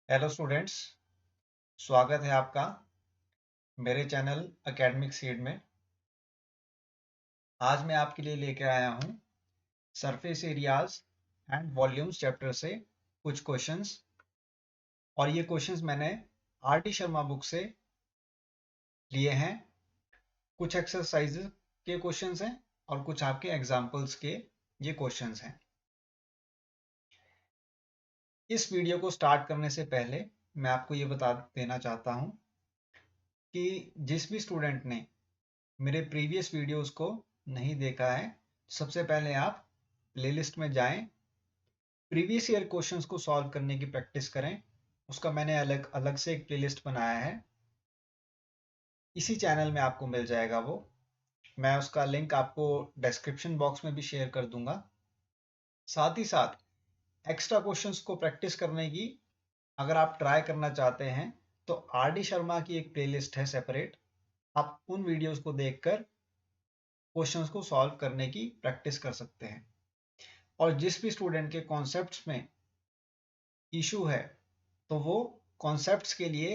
Hello students, स्वागत है आपका मेरे चैनल एकेडमिक सीड में। आज मैं आपके लिए लेकर आया हूँ surface areas and volumes chapter से कुछ क्वेश्चंस। और ये क्वेश्चंस मैंने आर टी शर्मा बुक से लिए हैं। कुछ एक्सरसाइजेज के क्वेश्चंस हैं और कुछ आपके एग्जाम्पल्स के ये क्वेश्चंस हैं। इस वीडियो को स्टार्ट करने से पहले मैं आपको ये बता देना चाहता हूँ कि जिस भी स्टूडेंट ने मेरे प्रीवियस वीडियोस को नहीं देखा है, सबसे पहले आप प्लेलिस्ट में जाएं, प्रीवियस ईयर क्वेश्चंस को सॉल्व करने की प्रैक्टिस करें। उसका मैंने अलग अलग से एक प्लेलिस्ट बनाया है, इसी चैनल में आपको मिल जाएगा वो। मैं उसका लिंक आपको डिस्क्रिप्शन बॉक्स में भी शेयर कर दूंगा। साथ ही साथ एक्स्ट्रा क्वेश्चंस को प्रैक्टिस करने की अगर आप ट्राई करना चाहते हैं तो आर डी शर्मा की एक प्लेलिस्ट है सेपरेट। आप उन वीडियोस को देखकर क्वेश्चंस को सॉल्व करने की प्रैक्टिस कर सकते हैं। और जिस भी स्टूडेंट के कॉन्सेप्ट्स में इशू है तो वो कॉन्सेप्ट्स के लिए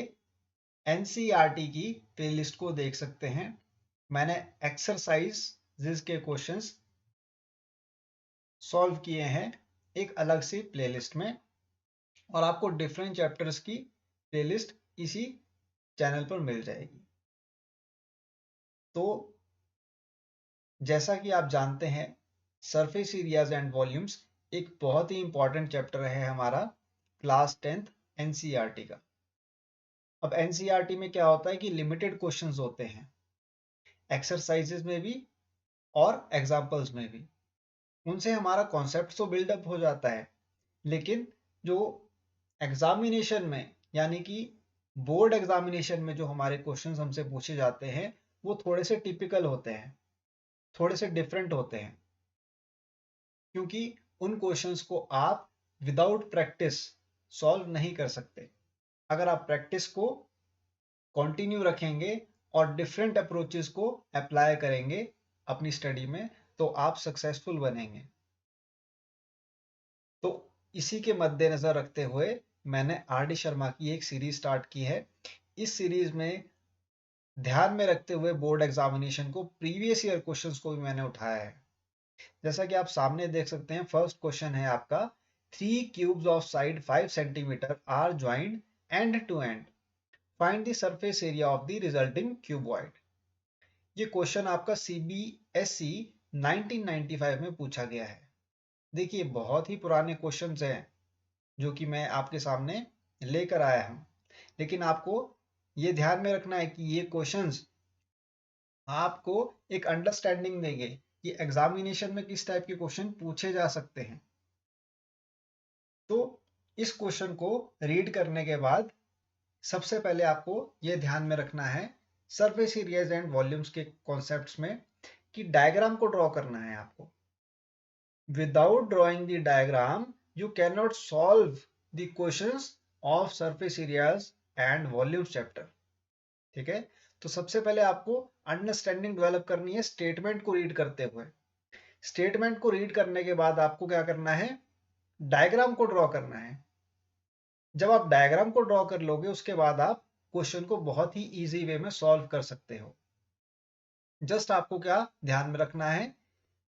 एनसीईआरटी की प्लेलिस्ट को देख सकते हैं। मैंने एक्सरसाइज के क्वेश्चंस सॉल्व किए हैं एक अलग सी प्लेलिस्ट में, और आपको डिफरेंट चैप्टर्स की प्लेलिस्ट इसी चैनल पर मिल जाएगी। तो जैसा कि आप जानते हैं, सरफेस एरियाज एंड वॉल्यूम्स एक बहुत ही इंपॉर्टेंट चैप्टर है हमारा क्लास 10th एनसीईआरटी का। अब एनसीईआरटी में क्या होता है कि लिमिटेड क्वेश्चंस होते हैं, एक्सरसाइजेज में भी और एग्जाम्पल्स में भी। उनसे हमारा कॉन्सेप्ट तो बिल्डअप हो जाता है, लेकिन जो एग्जामिनेशन में यानी कि बोर्ड एग्जामिनेशन में जो हमारे क्वेश्चंस हमसे पूछे जाते हैं वो थोड़े से टिपिकल होते हैं, थोड़े से डिफरेंट होते हैं, क्योंकि उन क्वेश्चंस को आप विदाउट प्रैक्टिस सॉल्व नहीं कर सकते। अगर आप प्रैक्टिस को कंटिन्यू रखेंगे और डिफरेंट अप्रोचेस को अप्लाई करेंगे अपनी स्टडी में तो आप सक्सेसफुल बनेंगे। तो इसी के मद्देनजर रखते हुए मैंने आर डी शर्मा की एक सीरीज स्टार्ट की है। इस सीरीज में ध्यान में रखते हुए बोर्ड एग्जामिनेशन को प्रीवियस ईयर क्वेश्चंस को भी मैंने उठाया है। जैसा कि आप सामने देख सकते हैं, फर्स्ट क्वेश्चन है आपका, three cubes of side 5 centimetre are joined end to end, find the surface area of the resulting cuboid. ये क्वेश्चन आपका सीबीएसई 1995 में पूछा गया है। देखिए, बहुत ही पुराने क्वेश्चंस हैं जो कि मैं आपके सामने लेकर आया हूं, लेकिन आपको ये ध्यान में रखना है कि ये क्वेश्चंस आपको एक अंडरस्टैंडिंग देंगे कि एग्जामिनेशन में किस टाइप के क्वेश्चन पूछे जा सकते हैं। तो इस क्वेश्चन को रीड करने के बाद सबसे पहले आपको यह ध्यान में रखना है सरफेस एरियाज एंड वॉल्यूम्स के कॉन्सेप्ट्स में कि डायग्राम को ड्रॉ करना है आपको। Without drawing the diagram you can not solve the questions of surface areas and volumes chapter. ठीक है, तो सबसे पहले आपको अंडरस्टैंडिंग डेवलप करनी है स्टेटमेंट को रीड करते हुए। स्टेटमेंट को रीड करने के बाद आपको क्या करना है, डायग्राम को ड्रॉ करना है। जब आप डायग्राम को ड्रॉ कर लोगे उसके बाद आप क्वेश्चन को बहुत ही इजी वे में सॉल्व कर सकते हो। जस्ट आपको क्या ध्यान में रखना है,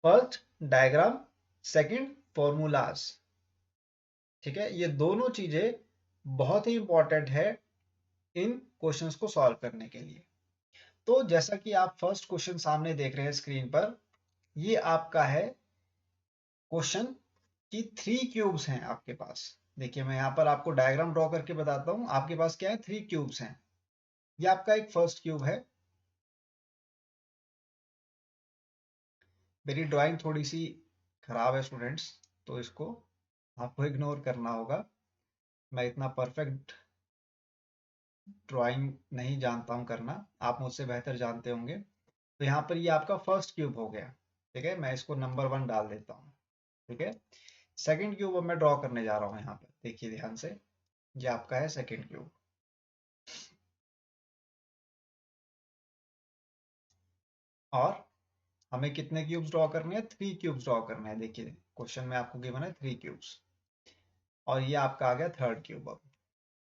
फर्स्ट डायग्राम, सेकंड फॉर्मूलाज। ठीक है, ये दोनों चीजें बहुत ही इंपॉर्टेंट है इन क्वेश्चंस को सॉल्व करने के लिए। तो जैसा कि आप फर्स्ट क्वेश्चन सामने देख रहे हैं स्क्रीन पर, ये आपका है क्वेश्चन कि थ्री क्यूब्स हैं आपके पास। देखिए, मैं यहाँ पर आपको डायग्राम ड्रॉ करके बताता हूँ। आपके पास क्या है, थ्री क्यूब्स हैं। ये आपका एक फर्स्ट क्यूब है। मेरी ड्राइंग थोड़ी सी खराब है स्टूडेंट्स, तो इसको आपको इग्नोर करना होगा। मैं इतना परफेक्ट ड्राइंग नहीं जानता हूँ करना, आप मुझसे बेहतर जानते होंगे। तो यहाँ पर ये आपका फर्स्ट क्यूब हो गया। ठीक है, मैं इसको नंबर 1 डाल देता हूँ। ठीक है, सेकंड क्यूब अब मैं ड्रॉ करने जा रहा हूँ। यहाँ पर देखिए ध्यान से, ये आपका है सेकंड क्यूब। और हमें कितने क्यूब्स ड्रॉ करने हैं, थ्री क्यूब्स ड्रॉ करने हैं। देखिए क्वेश्चन में आपको गिवन है थ्री क्यूब्स, और ये आपका आ गया थर्ड क्यूब। अब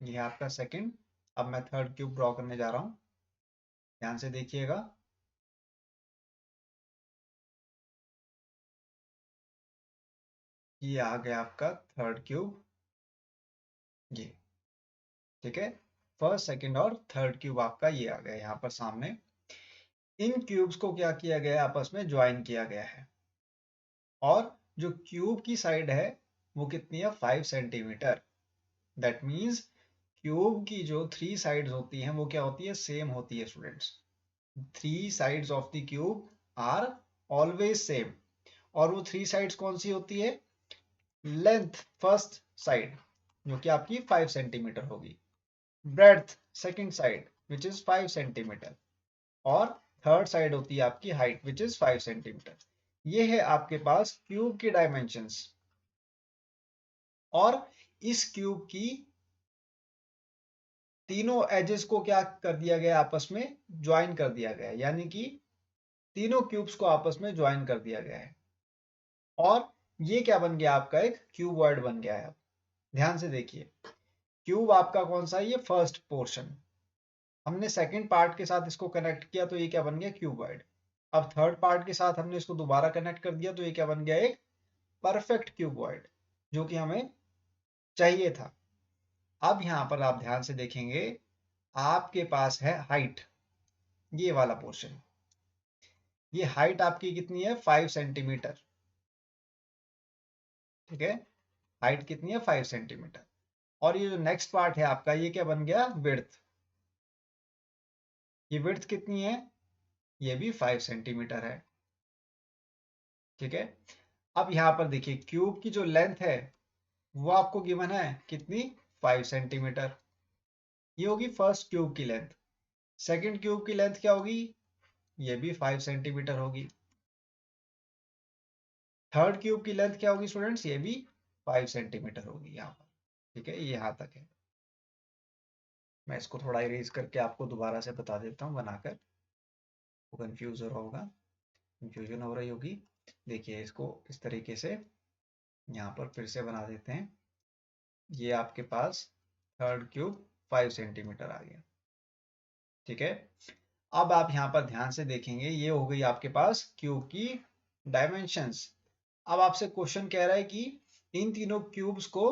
ये है आपका सेकंड। अब मैं थर्ड क्यूब ड्रॉ करने जा रहा हूँ, ध्यान से देखिएगा। ये आ गया आपका थर्ड क्यूब, ये ठीक है। फर्स्ट सेकंड और थर्ड क्यूब आपका ये आ गया यहाँ पर सामने। इन क्यूब्स को क्या किया गया है, आपस में ज्वाइन किया गया है। और जो क्यूब की साइड है वो कितनी है, 5 सेंटीमीटर। दैट मीन्स क्यूब की जो 3 साइड्स होती हैं वो क्या होती है, सेम होती है students. 3 sides of the cube are always same. और वो 3 साइड्स कौन सी होती है, लेंथ फर्स्ट साइड जो कि आपकी 5 सेंटीमीटर होगी, breadth second side which is 5 centimetre, और थर्ड साइड होती है आपकी हाइट विच इज 5 सेंटीमीटर। ये है आपके पास क्यूब की डायमेंशंस। और इस क्यूब की तीनों एजेस को क्या कर दिया गया, आपस में ज्वाइन कर दिया गया है, यानी कि तीनों क्यूब्स को आपस में ज्वाइन कर दिया गया है। और ये क्या बन गया, आपका एक क्यूबॉइड बन गया है। ध्यान से देखिए, क्यूब आपका कौन सा है, ये फर्स्ट पोर्शन। हमने सेकंड पार्ट के साथ इसको कनेक्ट किया तो ये क्या बन गया, क्यूबॉइड। अब थर्ड पार्ट के साथ हमने इसको दोबारा कनेक्ट कर दिया तो ये क्या बन गया, एक परफेक्ट क्यूबॉइड, जो कि हमें चाहिए था। अब यहां पर आप ध्यान से देखेंगे, आपके पास है हाइट, ये वाला पोर्शन। ये हाइट आपकी कितनी है, 5 सेंटीमीटर। ठीक है, हाइट कितनी है, 5 सेंटीमीटर। और ये जो नेक्स्ट पार्ट है आपका, ये क्या बन गया, विड्थ। ये विड्थ कितनी है, ये भी 5 सेंटीमीटर है। ठीक है। अब यहां पर देखिए, क्यूब की जो लेंथ है वो आपको गिवन है कितनी, 5 सेंटीमीटर। ये होगी फर्स्ट क्यूब की लेंथ। सेकंड क्यूब की लेंथ क्या होगी, ये भी 5 सेंटीमीटर होगी। थर्ड क्यूब की लेंथ क्या होगी स्टूडेंट्स, ये भी 5 सेंटीमीटर होगी यहाँ पर। ठीक है, ये यहाँ तक है। मैं इसको थोड़ा इरेज करके आपको दोबारा से बता देता हूँ बनाकर, वो कंफ्यूज हो रहा होगा, कंफ्यूजन हो रही होगी। देखिए इसको इस तरीके से यहाँ पर फिर से बना देते हैं। ये आपके पास थर्ड क्यूब 5 सेंटीमीटर आ गया। ठीक है। अब आप यहाँ पर ध्यान से देखेंगे, ये हो गई आपके पास क्यूब की डायमेंशंस। अब आपसे क्वेश्चन कह रहा है कि इन तीनों क्यूब्स को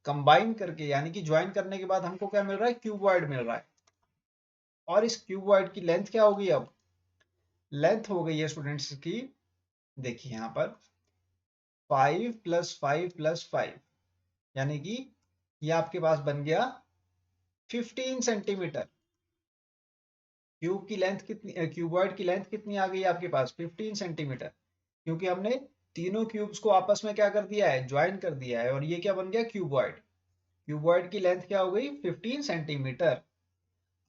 कंबाइन करके, यानी कि ज्वाइन करने के बाद हमको क्या मिल रहा है, क्यूबॉइड मिल रहा है। और इस क्यूबॉइड की लेंथ क्या होगी, अब लेंथ हो गई है स्टूडेंट्स की, देखिए यहाँ पर 5 + 5 + 5, यानी कि ये आपके पास बन गया 15 सेंटीमीटर। क्यूब की लेंथ कितनी, क्यूबॉइड की लेंथ कितनी आ गई आपके पास, 15 सेंटीमीटर। क्योंकि हमने तीनों क्यूब्स को आपस में क्या कर दिया है, ज्वाइन कर दिया है। और ये क्या बन गया, क्यूबॉइड। क्यूबॉइड की लेंथ क्या हो गई, 15 सेंटीमीटर।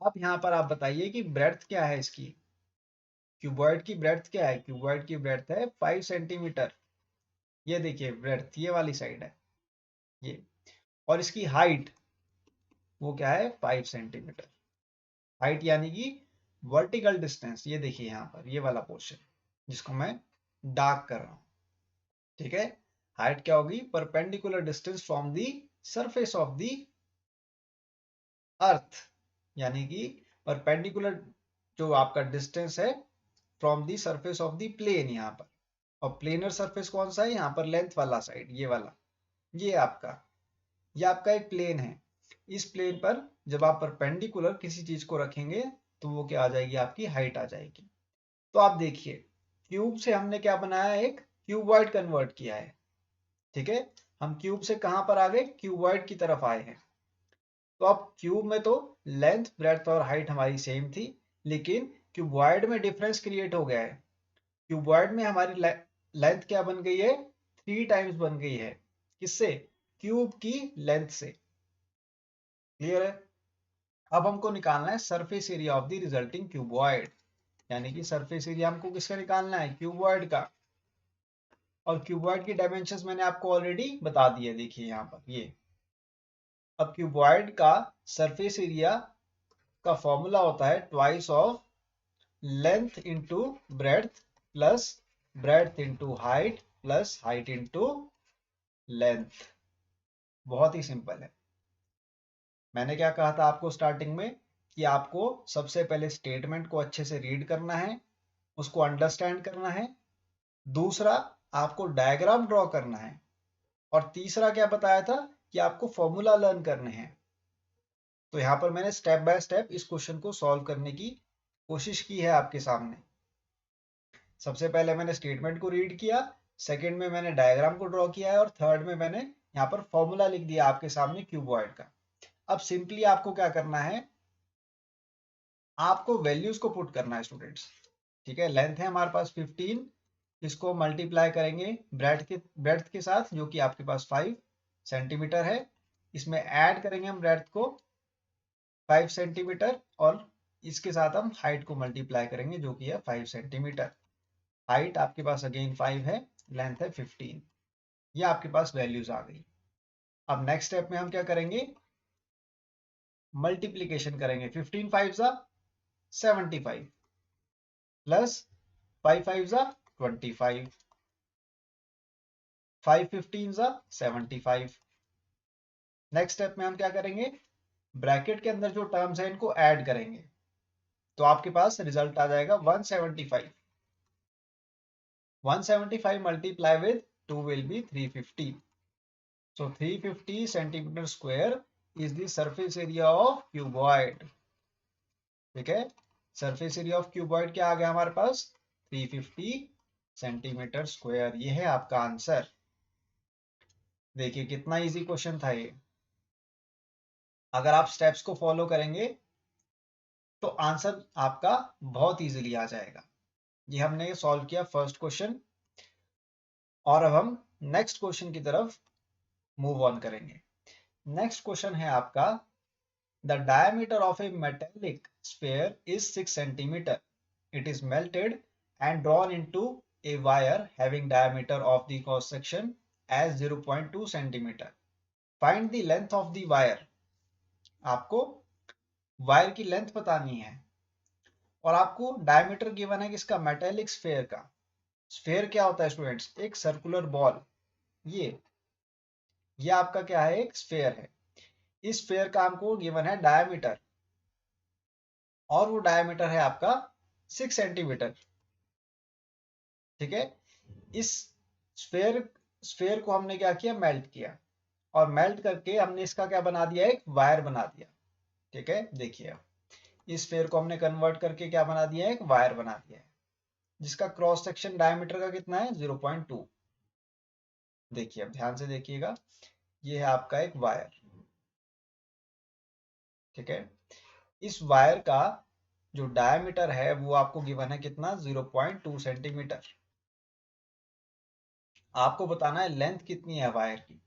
अब यहाँ पर आप बताइए कि ब्रेड्थ क्या है इसकी, क्यूबॉइड की ब्रेड्थ क्या है, क्यूबॉइड की ब्रेड्थ है 5 सेंटीमीटर। ये देखिए ब्रेड्थ ये वाली साइड है ये। और इसकी हाइट वो क्या है, 5 सेंटीमीटर। हाइट यानी कि वर्टिकल डिस्टेंस, ये देखिए यहाँ पर ये वाला पोर्शन जिसको मैं डार्क कर रहा हूँ। ठीक है, हाइट क्या होगी, perpendicular distance from the surface of the earth, यानी कि परपेंडिकुलर जो आपका डिस्टेंस है from the surface of the plane यहाँ पर। और प्लेनर सरफेस कौन सा है, यहाँ पर लेंथ वाला साइड ये वाला, ये आपका एक प्लेन है। इस प्लेन पर जब आप परपेंडिकुलर किसी चीज को रखेंगे तो वो क्या आ जाएगी, आपकी हाइट आ जाएगी। तो आप देखिए, क्यूब से हमने क्या बनाया, एक क्यूबॉइड कन्वर्ट किया है। ठीक है, हम क्यूब से कहां पर आ गए, क्यूबॉइड की तरफ आए हैं। तो अब क्यूब में तो लेंथ ब्रेड्थ और हाइट हमारी सेम थी, लेकिन क्यूबॉइड में डिफरेंस क्रिएट हो गया है। क्यूबॉइड में हमारी लेंथ क्या बन गई है, 3 टाइम्स बन गई है। किससे, क्यूब की लेंथ से। क्लियर है। अब हमको निकालना है surface area of the resulting cuboid, यानी कि सरफेस एरिया हमको किसका निकालना है, क्यूबॉइड का। और क्यूबॉइड की डायमेंशंस मैंने आपको ऑलरेडी बता दिए, देखिए यहाँ पर ये। अब क्यूबॉइड का सरफेस एरिया का फॉर्मूला होता है twice of length into breadth plus breadth into height plus height into length. बहुत ही सिंपल है। मैंने क्या कहा था आपको स्टार्टिंग में कि आपको सबसे पहले स्टेटमेंट को अच्छे से रीड करना है, उसको अंडरस्टैंड करना है। दूसरा, आपको डायग्राम ड्रॉ करना है। और तीसरा क्या बताया था कि आपको फॉर्मूला लर्न करने हैं। तो यहाँ पर मैंने स्टेप बाय स्टेप इस क्वेश्चन को सॉल्व करने की कोशिश की है आपके सामने। सबसे पहले मैंने स्टेटमेंट को रीड किया, सेकंड में मैंने डायग्राम को ड्रॉ किया है, और थर्ड में मैंने यहाँ पर फॉर्मूला लिख दिया आपके सामने क्यूबॉइड का। अब सिंपली आपको क्या करना है, आपको वैल्यूज को पुट करना है स्टूडेंट्स। ठीक है, लेंथ है हमारे पास 15, इसको मल्टीप्लाई करेंगे ब्रेड्थ के साथ जो कि आपके पास 5 सेंटीमीटर है। इसमें ऐड करेंगे हम ब्रेड्थ को 5 सेंटीमीटर, और इसके साथ हम हाइट को मल्टीप्लाई करेंगे जो कि है 5 सेंटीमीटर। हाइट आपके पास अगेन 5 है, लेंथ है 15। ये आपके पास वैल्यूज आ गई। अब नेक्स्ट स्टेप में हम क्या करेंगे, मल्टीप्लीकेशन करेंगे। 15 5 जा 75 प्लस 5 5 जा 25, 5 15 जा 75। नेक्स्ट स्टेप में हम क्या करेंगे, ब्रैकेट के अंदर जो टर्म्स है इनको ऐड करेंगे, तो आपके पास रिजल्ट आ जाएगा 175। 175 multiply with 2 will be 350। So 350 centimeter square is the surface area of cuboid। ठीक है, सरफेस एरिया ऑफ क्यूबॉइड क्या आ गया हमारे पास, 350 सेंटीमीटर स्क्वायर। ये है आपका आंसर। देखिए कितना इजी क्वेश्चन था ये। अगर आप स्टेप्स को फॉलो करेंगे तो आंसर आपका बहुत इजीली आ जाएगा। ये हमने सॉल्व किया फर्स्ट क्वेश्चन, और अब हम नेक्स्ट क्वेश्चन की तरफ मूव ऑन करेंगे। नेक्स्ट क्वेश्चन है आपका, the diameter of a metallic sphere is 6 centimeter. It is melted and drawn into a wire having diameter of the cross section as 0.2 centimeter. Find the length of the wire। आपको wire की length बतानी है, और आपको diameter given है किसका, metallic sphere का। Sphere क्या होता है स्टूडेंट्स, एक सर्कुलर बॉल। ये आपका क्या है, एक स्फेयर है। इस स्फेयर का हमको गिवन है डायमीटर, और वो डायमीटर है आपका 6 सेंटीमीटर। ठीक है, इस स्फेयर स्फेयर को हमने क्या किया, मेल्ट किया, और मेल्ट करके हमने इसका क्या बना दिया, एक वायर बना दिया। ठीक है, देखिए इस स्फेयर को हमने कन्वर्ट करके क्या बना दिया, एक वायर बना दिया है, जिसका क्रॉस सेक्शन डायमीटर का कितना है, 0.2। देखिए अब ध्यान से देखिएगा, ये है आपका एक वायर। ठीक है, इस वायर का जो डायमीटर है वो आपको गिवन है कितना, 0.2 सेंटीमीटर। आपको बताना है लेंथ कितनी है वायर की,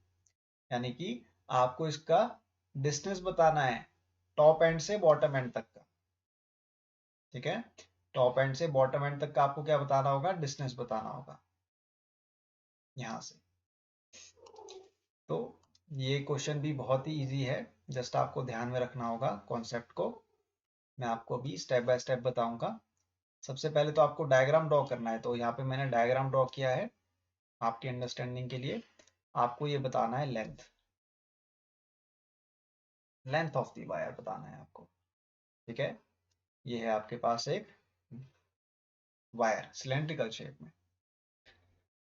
यानी कि आपको इसका डिस्टेंस बताना है टॉप एंड से बॉटम एंड तक का। ठीक है, टॉप एंड से बॉटम एंड तक का आपको क्या बताना होगा, डिस्टेंस बताना होगा यहां से। तो ये क्वेश्चन भी बहुत ही इजी है, जस्ट आपको ध्यान में रखना होगा कॉन्सेप्ट को। मैं आपको अभी स्टेप बाय स्टेप बताऊंगा। सबसे पहले तो आपको डायग्राम ड्रॉ करना है, तो यहाँ पे मैंने डायग्राम ड्रॉ किया है आपकी अंडरस्टैंडिंग के लिए। आपको ये बताना है लेंथ ऑफ दी वायर बताना है आपको। ठीक है, ये है आपके पास एक वायर सिलेंड्रिकल शेप में,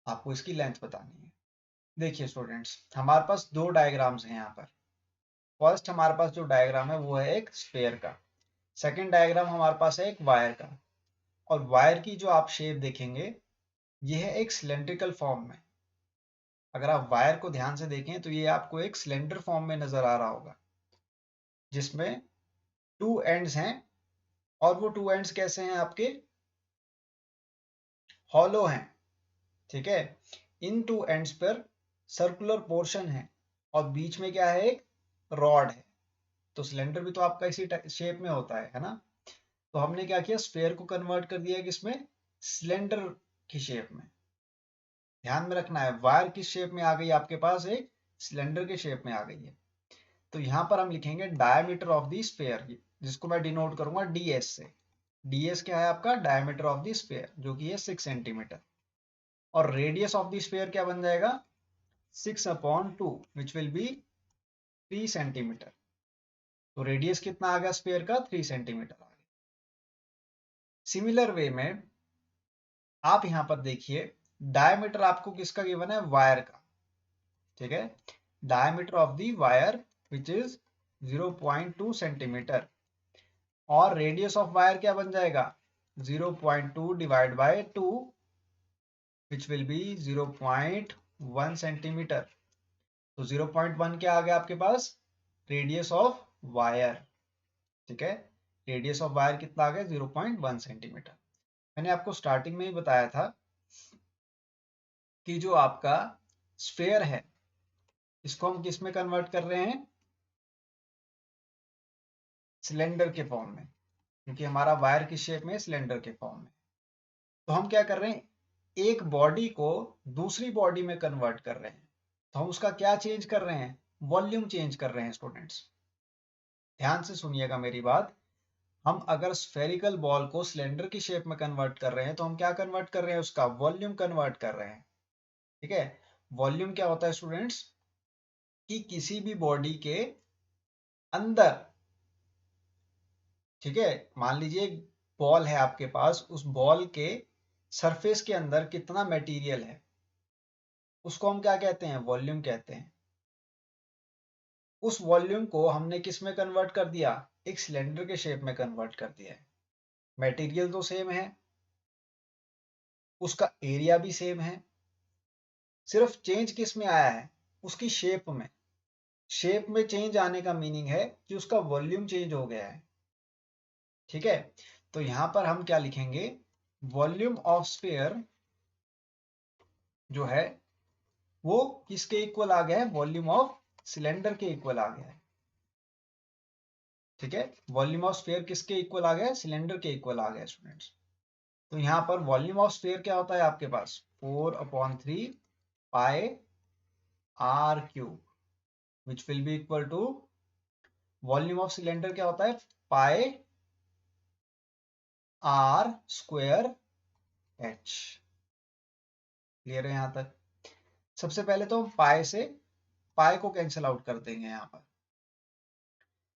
आपको इसकी लेंथ बतानी है। देखिए स्टूडेंट्स, हमारे पास दो डायग्राम्स हैं यहाँ पर। फर्स्ट हमारे पास जो डायग्राम है वो है एक स्फेयर का, सेकंड डायग्राम हमारे पास है एक वायर का। और वायर की जो आप शेप देखेंगे ये है एक सिलेंड्रिकल फॉर्म में। अगर आप वायर को ध्यान से देखें तो ये आपको एक सिलेंडर फॉर्म में नजर आ रहा होगा, जिसमें टू एंड्स हैं, और वो टू एंड्स कैसे हैं, आपके हॉलो हैं। ठीक है, इन टू एंड्स पर सर्कुलर पोर्शन है, और बीच में क्या है, एक रॉड है। तो सिलेंडर भी तो आपका इसी शेप में होता है ना। तो हमने क्या किया, स्फेयर को कन्वर्ट कर दिया किसमें, सिलेंडर की शेप में। ध्यान में रखना है, वायर किस शेप में आ गई आपके पास, एक सिलेंडर के शेप में आ गई है। तो यहां पर हम लिखेंगे डायमीटर ऑफ द स्फेयर, जिसको मैं डिनोट करूंगा डीएस से। डीएस क्या है आपका, डायमीटर ऑफ द स्फेयर, जो कि है 6 सेंटीमीटर। और रेडियस ऑफ द स्फेयर क्या बन जाएगा, 6/2, विच विल बी 3 सेंटीमीटर। तो रेडियस कितना आ गया स्फीयर का 3 सेंटीमीटर आ गया। सिमिलर वे में आप यहां पर देखिए डायमीटर आपको किसका गिवन है, वायर का, ठीक है। Diameter of the wire which is 0.2 centimetre और रेडियस ऑफ वायर क्या बन जाएगा 0.2 divide by 2 which will B 0.1 centimetre. तो 0.1 क्या आ गया आपके पास, रेडियस ऑफ वायर, ठीक है। रेडियस ऑफ वायर कितना आ गया 0.1 सेंटीमीटर। मैंने आपको स्टार्टिंग में ही बताया था कि जो आपका स्फेयर है इसको हम किस में कन्वर्ट कर रहे हैं, सिलेंडर के फॉर्म में, क्योंकि हमारा वायर की शेप में सिलेंडर के फॉर्म में। तो हम क्या कर रहे हैं, एक बॉडी को दूसरी बॉडी में कन्वर्ट कर रहे हैं। तो हम उसका क्या चेंज कर रहे हैं, वॉल्यूम चेंज कर रहे हैं स्टूडेंट्स। ध्यान से सुनिएगा मेरी बात। हम अगर स्फेरिकल बॉल को सिलेंडर की शेप में कन्वर्ट कर रहे हैं तो हम क्या कन्वर्ट कर रहे हैं, उसका वॉल्यूम कन्वर्ट कर रहे हैं, ठीक है। वॉल्यूम क्या होता है स्टूडेंट्स, कि किसी भी बॉडी के अंदर, ठीक है, मान लीजिए बॉल है आपके पास, उस बॉल के सरफेस के अंदर कितना मटेरियल है उसको हम क्या कहते हैं, वॉल्यूम कहते हैं। उस वॉल्यूम को हमने किस में कन्वर्ट कर दिया, एक सिलेंडर के शेप में कन्वर्ट कर दिया है। मटेरियल तो सेम है, उसका एरिया भी सेम है, सिर्फ चेंज किस में आया है, उसकी शेप में। शेप में चेंज आने का मीनिंग है कि उसका वॉल्यूम चेंज हो गया है, ठीक है। तो यहां पर हम क्या लिखेंगे, वॉल्यूम ऑफ स्फीयर जो है वो किसके इक्वल आ गया है, वॉल्यूम ऑफ सिलेंडर के इक्वल आ गया है, ठीक है। वॉल्यूम ऑफ स्फीयर किसके इक्वल आ गया है, सिलेंडर के इक्वल आ गया स्टूडेंट्स। तो यहां पर वॉल्यूम ऑफ स्फीयर क्या होता है आपके पास, 4/3 pi r cube which will be equal to, volume of cylinder क्या होता है, pi are square h. Clear है यहां तक। सबसे पहले तो पाई से पाई को कैंसिल आउट कर देंगे यहां पर।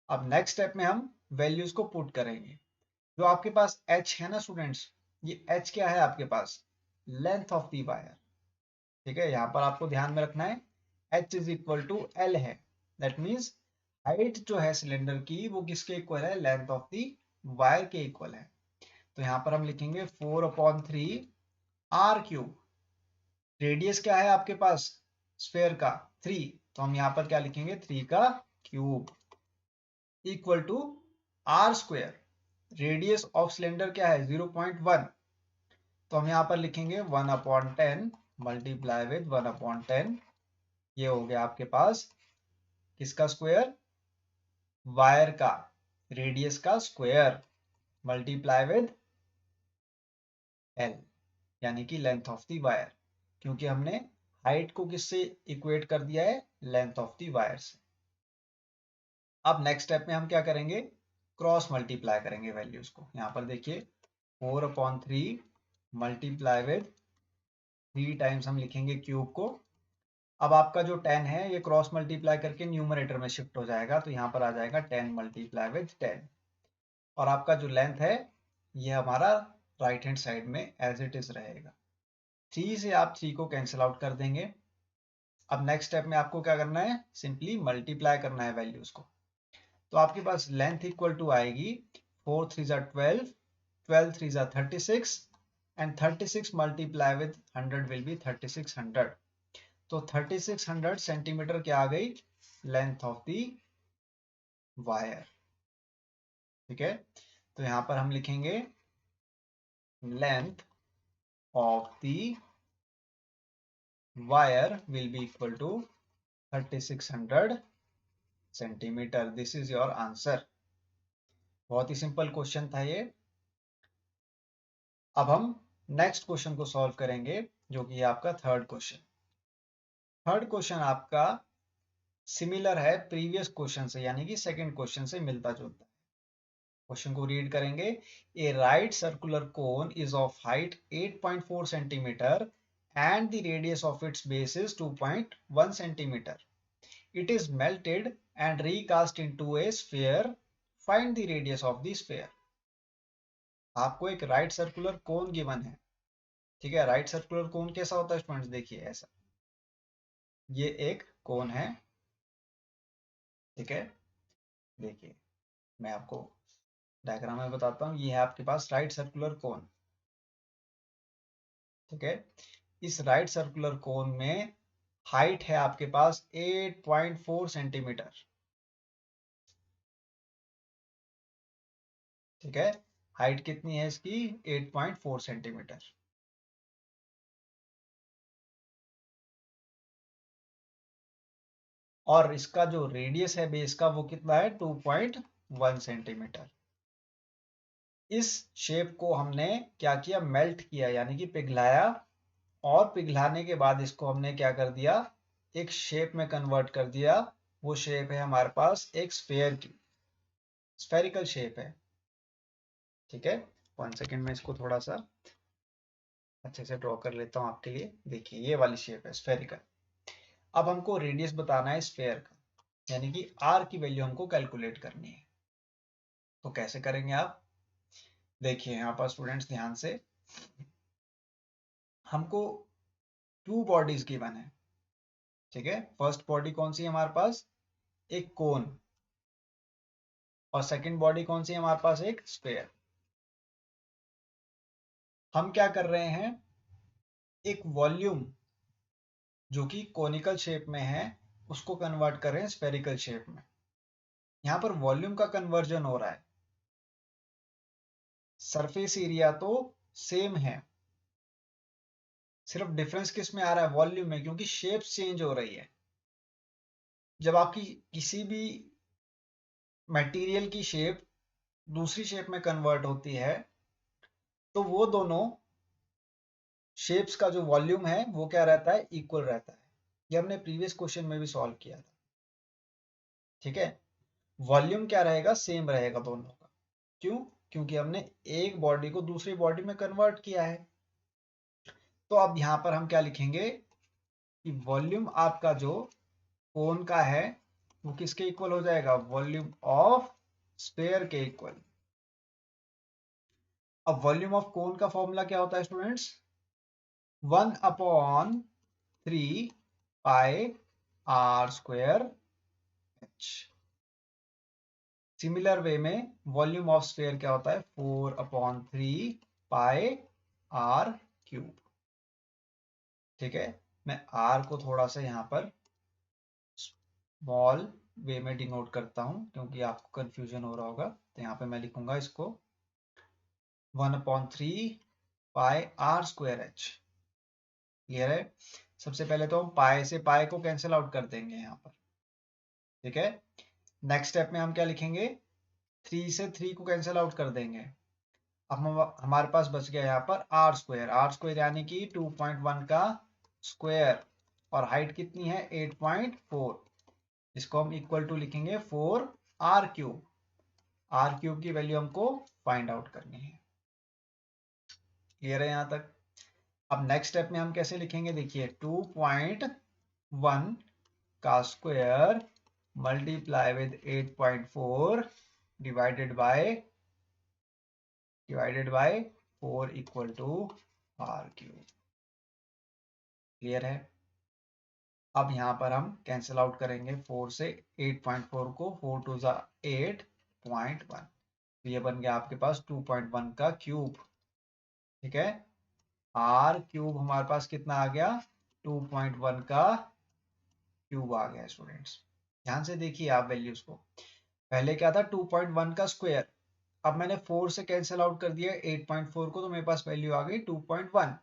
अब नेक्स्ट स्टेप में हम वैल्यूज को पुट करेंगे। जो आपके पास h है ना स्टूडेंट्स, ये h क्या है आपके पास, लेंथ ऑफ दी वायर, ठीक है। यहां पर आपको ध्यान में रखना है h is equal to l है, दैट मीन्स हाइट जो है सिलेंडर की वो किसके इक्वल है, लेंथ ऑफ दी वायर के इक्वल है। तो यहां पर हम लिखेंगे 4/3 आर क्यूब। रेडियस क्या है आपके पास स्फेयर का 3, तो हम यहां पर क्या लिखेंगे 3 का cube equal to R square. Radius of cylinder क्या है 0.1, तो हम यहां पर लिखेंगे 1/10 मल्टीप्लाई विद 1/10। ये हो गया आपके पास किसका स्क्वायर, वायर का रेडियस का स्क्वायर मल्टीप्लाई विद एल, यानी कि लेंथ ऑफ द वायर, क्योंकि हमने हाइट को किससे इक्वेट कर दिया है, लेंथ ऑफ द वायर से। अब नेक्स्ट स्टेप में हम क्या करेंगे, क्रॉस मल्टीप्लाई करेंगे वैल्यूज को। यहां पर देखिए 4/3 मल्टीप्लाई विद 3 टाइम्स हम लिखेंगे क्यूब को। अब आपका जो 10 है ये क्रॉस मल्टीप्लाई करके न्यूमरेटर में शिफ्ट हो जाएगा, तो यहाँ पर आ जाएगा 10 मल्टीप्लाई विद 10। और आपका जो लेंथ है ये हमारा राइट हैंड साइड में एज इट इज रहेगा। 3 से आप 3 को कैंसिल आउट कर देंगे। अब नेक्स्ट स्टेप में आपको क्या करना है, सिंपली मल्टीप्लाई करना है वैल्यूज को। तो आपके पास लेंथ इक्वल टू आएगी 4 3 12, 12 3 36 and 36 multiply with 100 will be 3600। तो 3600 सेंटीमीटर क्या आ गई, लेंथ ऑफ दी वायर, ठीक है। तो यहां पर हम लिखेंगे length of the wire will be equal to 3600 centimetre. This is your answer. बहुत ही सिंपल क्वेश्चन था ये। अब हम नेक्स्ट क्वेश्चन को सॉल्व करेंगे जो कि आपका थर्ड क्वेश्चन। थर्ड क्वेश्चन आपका सिमिलर है प्रीवियस क्वेश्चन से, यानी कि सेकंड क्वेश्चन से मिलता जुलता है। क्वेश्चन को रीड करेंगे। A right circular cone is of height 8.4 centimetre and the radius of its base is 2.1 centimetre. It is melted and recast into a sphere, find the radius of the sphere. आपको एक right circular कोन given है, ठीक है। Right circular कोन कैसा होता है students, देखिए ऐसा, ये एक कोन है, ठीक है। देखिए मैं आपको डायग्राम में बताता हूँ, ये है आपके पास राइट सर्कुलर कोन, ठीक है। इस राइट सर्कुलर कोन में हाइट है आपके पास 8.4 सेंटीमीटर, ठीक है। हाइट कितनी है इसकी, 8.4 सेंटीमीटर। और इसका जो रेडियस है बेस का वो कितना है, 2.1 सेंटीमीटर। इस शेप को हमने क्या किया, मेल्ट किया, यानी कि पिघलाया, और पिघलाने के बाद इसको हमने क्या कर दिया, एक शेप में कन्वर्ट कर दिया। वो शेप है हमारे पास एक स्फेयर की, स्फेरिकल शेप है, ठीक है। 1 सेकेंड में इसको थोड़ा सा अच्छे से ड्रॉ कर लेता हूं आपके लिए। देखिए ये वाली शेप है स्फेरिकल। अब हमको रेडियस बताना है स्फेयर का, यानी कि आर की वैल्यू हमको कैलकुलेट करनी है। तो कैसे करेंगे आप, देखिए यहाँ पर स्टूडेंट्स ध्यान से, हमको 2 बॉडीज गिवन है, ठीक है। फर्स्ट बॉडी कौन सी है हमारे पास, एक कोन, और सेकंड बॉडी कौन सी है हमारे पास, एक स्फेयर। हम क्या कर रहे हैं, एक वॉल्यूम जो कि कोनिकल शेप में है उसको कन्वर्ट कर रहे हैं स्फेरिकल शेप में। यहां पर वॉल्यूम का कन्वर्जन हो रहा है, सरफेस एरिया तो सेम है, सिर्फ डिफरेंस किस में आ रहा है, वॉल्यूम में, क्योंकि शेप चेंज हो रही है। जब आपकी किसी भी मटेरियल की शेप दूसरी शेप में कन्वर्ट होती है तो वो दोनों शेप्स का जो वॉल्यूम है वो क्या रहता है, इक्वल रहता है। ये हमने प्रीवियस क्वेश्चन में भी सॉल्व किया था, ठीक है। वॉल्यूम क्या रहेगा, सेम रहेगा दोनों का। क्यों, क्योंकि हमने एक बॉडी को दूसरी बॉडी में कन्वर्ट किया है। तो अब यहां पर हम क्या लिखेंगे कि वॉल्यूम आपका जो कोन का है वो किसके इक्वल हो जाएगा, वॉल्यूम ऑफ स्फेयर के इक्वल। अब वॉल्यूम ऑफ कोन का फॉर्मूला क्या होता है students, 1/3 pi are square H. Similar way में वॉल्यूम ऑफ स्फेयर क्या होता है, 4/3 पाई आर क्यूब, ठीक है। मैं आर को थोड़ा सा यहाँ पर स्मॉल वे में डिनोट करता हूं क्योंकि आपको कंफ्यूजन हो रहा होगा। तो यहाँ पे मैं लिखूंगा इसको 1/3 pi are square h, clear है। सबसे पहले तो हम पाई से पाई को कैंसिल आउट कर देंगे यहाँ पर, ठीक है। नेक्स्ट स्टेप में हम क्या लिखेंगे, 3 से 3 को कैंसिल आउट कर देंगे। अब हमारे पास बच गया यहाँ पर आर स्क्वायर, आर स्क्वायर यानी कि 2.1 का स्क्वायर, और हाइट कितनी है 8.4। इसको हम इक्वल टू लिखेंगे 4 आर क्यूब। आर क्यूब की वैल्यू हमको फाइंड आउट करनी है, क्लियर है यहाँ तक। अब नेक्स्ट स्टेप में हम कैसे लिखेंगे, देखिए 2.1 का square multiply with 8.4 divided by 4 equal to R cube, clear है। अब यहाँ पर हम कैंसिल आउट करेंगे 4 से 8.4 को, 4 टू ज़ा 8.1, तो ये बन गया आपके पास 2.1 का क्यूब, ठीक है। आर क्यूब हमारे पास कितना आ गया, 2.1 का क्यूब आ गया स्टूडेंट्स। ध्यान से देखिए आप वैल्यूज को, पहले क्या था 2.1 का स्क्वायर, अब मैंने 4 से कैंसिल आउट कर दिया 8.4 को, तो मेरे पास वैल्यू आ गई 2.1।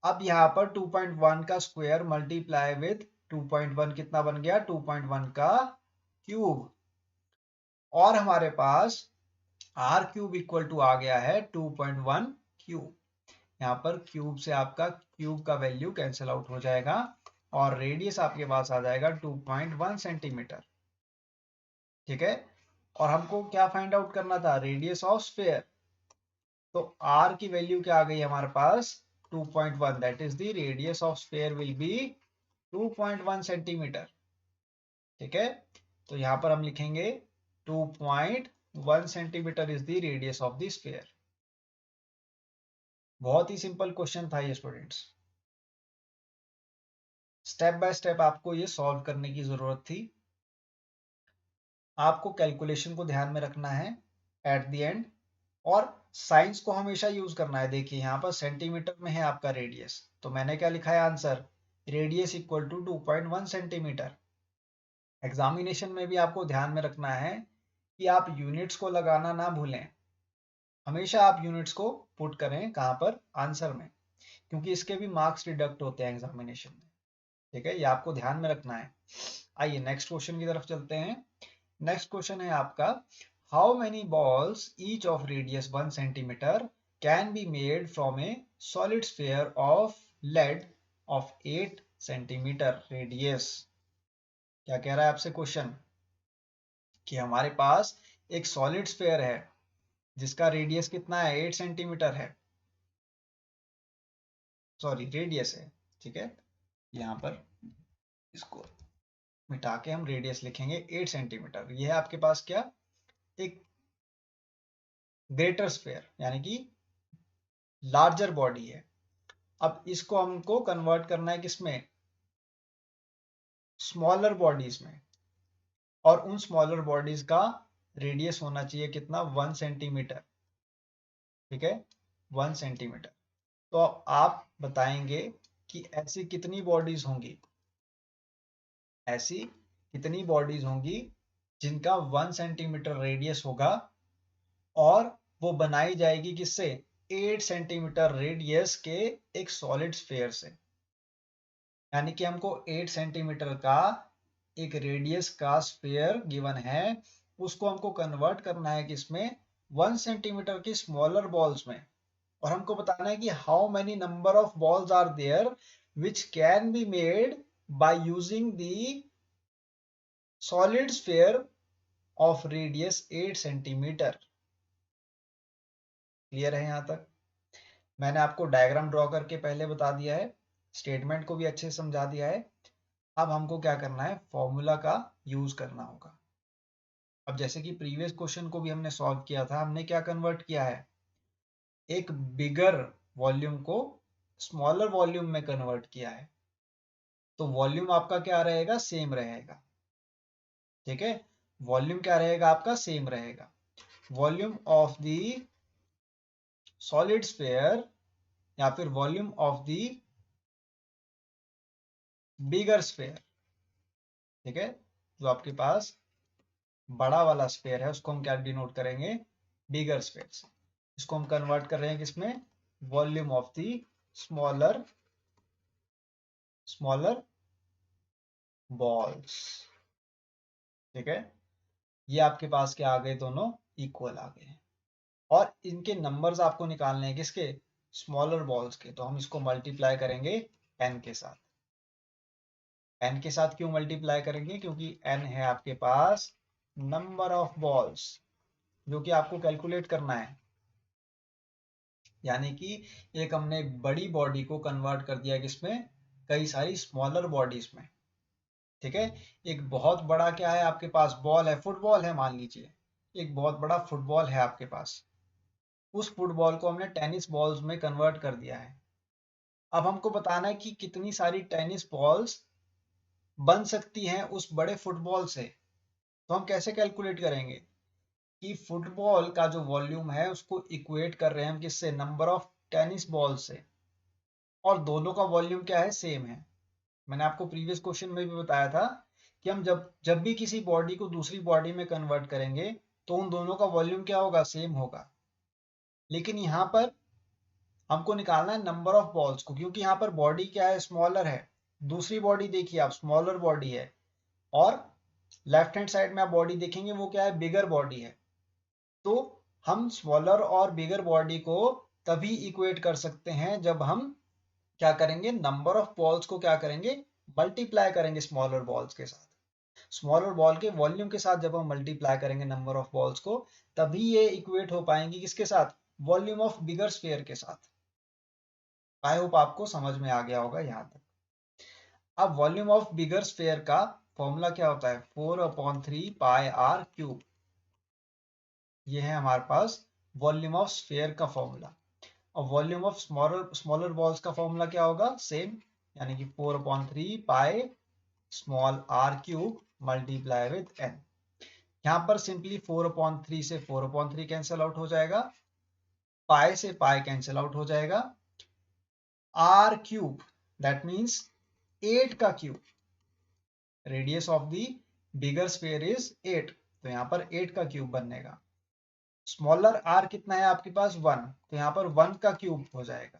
अब यहाँ पर 2.1 का स्क्वायर मल्टीप्लाई विद 2.1 कितना बन गया, 2.1 का क्यूब, और हमारे पास आर क्यूब इक्वल टू आ गया है 2.1 क्यूब। यहाँ पर क्यूब से आपका क्यूब का वैल्यू कैंसिल आउट हो जाएगा और रेडियस आपके पास आ जाएगा 2.1 सेंटीमीटर, ठीक है। और हमको क्या फाइंड आउट करना था, रेडियस ऑफ स्फेयर। तो आर की वैल्यू क्या आ गई हमारे पास, 2.1, that is the radius of sphere will be 2.1 centimetre, ठीक है। तो यहां पर हम लिखेंगे 2.1 centimetre is the radius of the sphere. बहुत ही सिंपल क्वेश्चन था ये स्टूडेंट्स। स्टेप बाय स्टेप आपको ये सॉल्व करने की जरूरत थी। आपको कैलकुलेशन को ध्यान में रखना है एट द एंड, और साइंस को हमेशा यूज करना है। देखिए यहाँ पर सेंटीमीटर में है आपका रेडियस, तो मैंने क्या लिखा है answer, radius equal to 2.1 centimetre. Examination में भी आपको ध्यान में रखना है कि आप यूनिट्स को लगाना ना भूलें। हमेशा आप यूनिट्स को पुट करें कहाँ पर, आंसर में, क्योंकि इसके भी मार्क्स डिडक्ट होते हैं एग्जामिनेशन में। ठीक है, ये आपको ध्यान में रखना है। आइए नेक्स्ट क्वेश्चन की तरफ चलते हैं। नेक्स्ट क्वेश्चन है आपका, how many balls each of radius 1 centimetre can be made from A solid sphere of laid off 8 centimetre radius. क्या कह रहा है आपसे क्वेश्चन, कि हमारे पास एक सॉलिड स्फीयर है जिसका रेडियस कितना है, 8 सेंटीमीटर है, सॉरी रेडियस है। ठीक है, यहां पर इसको मिटा के हम रेडियस लिखेंगे 8 सेंटीमीटर। यह है आपके पास क्या, एक ग्रेटर स्फीयर यानी कि लार्जर बॉडी है। अब इसको हमको कन्वर्ट करना है किसमें, स्मॉलर बॉडीज में, और उन स्मॉलर बॉडीज का रेडियस होना चाहिए कितना, 1 सेंटीमीटर। ठीक है, 1 सेंटीमीटर। तो आप बताएंगे कि ऐसी कितनी बॉडीज होंगी, ऐसी कितनी बॉडीज होंगी जिनका 1 सेंटीमीटर रेडियस होगा, और वो बनाई जाएगी किससे, 8 सेंटीमीटर रेडियस के एक सॉलिड स्फीयर से। यानी कि हमको 8 सेंटीमीटर का एक रेडियस का स्फीयर गिवन है, उसको हमको कन्वर्ट करना है किसमें, 1 सेंटीमीटर की स्मॉलर बॉल्स में। और हमको बताना है कि how many number of balls are there which can be made by using the solid sphere of radius 8 centimetre. Clear है यहां तक? मैंने आपको डायग्राम ड्रॉ करके पहले बता दिया है, स्टेटमेंट को भी अच्छे से समझा दिया है। अब हमको क्या करना है, फॉर्मूला का यूज करना होगा। अब जैसे कि प्रीवियस क्वेश्चन को भी हमने सॉल्व किया था, हमने क्या कन्वर्ट किया है, एक बिगर वॉल्यूम को स्मॉलर वॉल्यूम में कन्वर्ट किया है। तो वॉल्यूम आपका क्या रहेगा, सेम रहेगा। ठीक है, वॉल्यूम क्या रहेगा आपका, सेम रहेगा। Volume of the solid sphere या फिर volume of the bigger sphere. ठीक है, जो आपके पास बड़ा वाला स्फीयर है उसको हम क्या डिनोट करेंगे, बिगर स्फीयर से। इसको हम कन्वर्ट कर रहे हैं किसमें, volume of the smaller smaller balls. ठीक है, ये आपके पास क्या आ गए, दोनों इक्वल आ गए। और इनके नंबर्स आपको निकालने हैं किसके, स्मॉलर बॉल्स के। तो हम इसको मल्टीप्लाई करेंगे n के साथ। n के साथ क्यों मल्टीप्लाई करेंगे, क्योंकि n है आपके पास नंबर ऑफ बॉल्स जो कि आपको कैलकुलेट करना है। यानी कि एक हमने बड़ी बॉडी को कन्वर्ट कर दिया किसमें, कई सारी स्मॉलर बॉडीज में। ठीक है, एक बहुत बड़ा क्या है आपके पास, बॉल है, फुटबॉल है मान लीजिए, एक बहुत बड़ा फुटबॉल है आपके पास। उस फुटबॉल को हमने टेनिस बॉल्स में कन्वर्ट कर दिया है। अब हमको बताना है कि कितनी सारी टेनिस बॉल्स बन सकती हैं उस बड़े फुटबॉल से। तो हम कैसे कैलकुलेट करेंगे कि फुटबॉल का जो वॉल्यूम है उसको इक्वेट कर रहे हैं हम किससे, नंबर ऑफ टेनिस बॉल से, और दोनों का वॉल्यूम क्या है, सेम है। मैंने आपको प्रीवियस क्वेश्चन में भी बताया था कि हम जब जब भी किसी बॉडी को दूसरी बॉडी में कन्वर्ट करेंगे तो उन दोनों का वॉल्यूम क्या होगा, सेम होगा। लेकिन यहाँ पर हमको निकालना है नंबर ऑफ बॉल्स को, क्योंकि यहाँ पर बॉडी क्या है, स्मॉलर है। दूसरी बॉडी देखिए आप, स्मॉलर बॉडी है, और लेफ्ट हैंड साइड में आप बॉडी देखेंगे वो क्या है, बिगर बॉडी है। तो हम स्मॉलर और बिगर बॉडी को तभी इक्वेट कर सकते हैं जब हम क्या करेंगे, नंबर ऑफ बॉल्स को क्या करेंगे, मल्टीप्लाई करेंगे स्मॉलर बॉल्स के साथ। स्मॉलर बॉल के वॉल्यूम के साथ जब हम मल्टीप्लाई करेंगे नंबर ऑफ बॉल्स को, तभी ये इक्वेट हो पाएंगी किसके साथ, वॉल्यूम ऑफ बिगर स्फीयर के साथ। आई होप आपको समझ में आ गया होगा यहां तक। अब वॉल्यूम ऑफ बिगर स्फीयर का फॉर्मूला क्या होता है 4/3 पाई आर क्यूब। ये है हमारे पास वॉल्यूम ऑफ स्फीयर का फॉर्मूला। और वॉल्यूम ऑफ स्मॉलर बॉल्स का फॉर्मूला क्या होगा सेम, यानी कि 4/3 pi small r cube multiply with n. यहां पर सिंपली 4/3 से 4/3 कैंसिल आउट हो जाएगा, पाई से पाई कैंसिल आउट हो जाएगा, आर क्यूब दैट मीन्स 8 का cube, radius of the bigger sphere is 8, तो यहाँ पर 8 का क्यूब बनेगा। स्मॉलर आर कितना है आपके पास 1, तो यहाँ पर 1 का क्यूब हो जाएगा,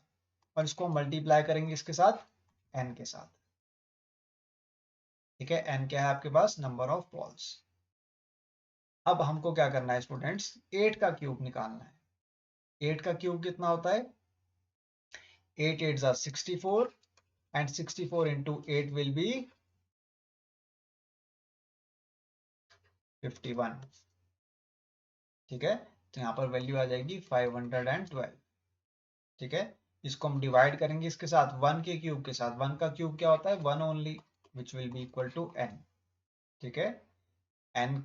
और इसको मल्टीप्लाई करेंगे इसके साथ एन के साथ। ठीक है, एन क्या है आपके पास नंबर ऑफ बॉल्स। अब हमको क्या करना है स्टूडेंट्स, 8 का क्यूब निकालना है। 8 का क्यूब कितना होता है 8 8 are 64 and 64 into 8 will be 51। ठीक है, तो यहाँ पर वैल्यू आ जाएगी 512। ठीक है, इसको हम डिवाइड करेंगे इसके साथ 1 के क्यूब के साथ। 1 का क्यूब क्या होता है 1 only, which will be equal to n। ठीक है, n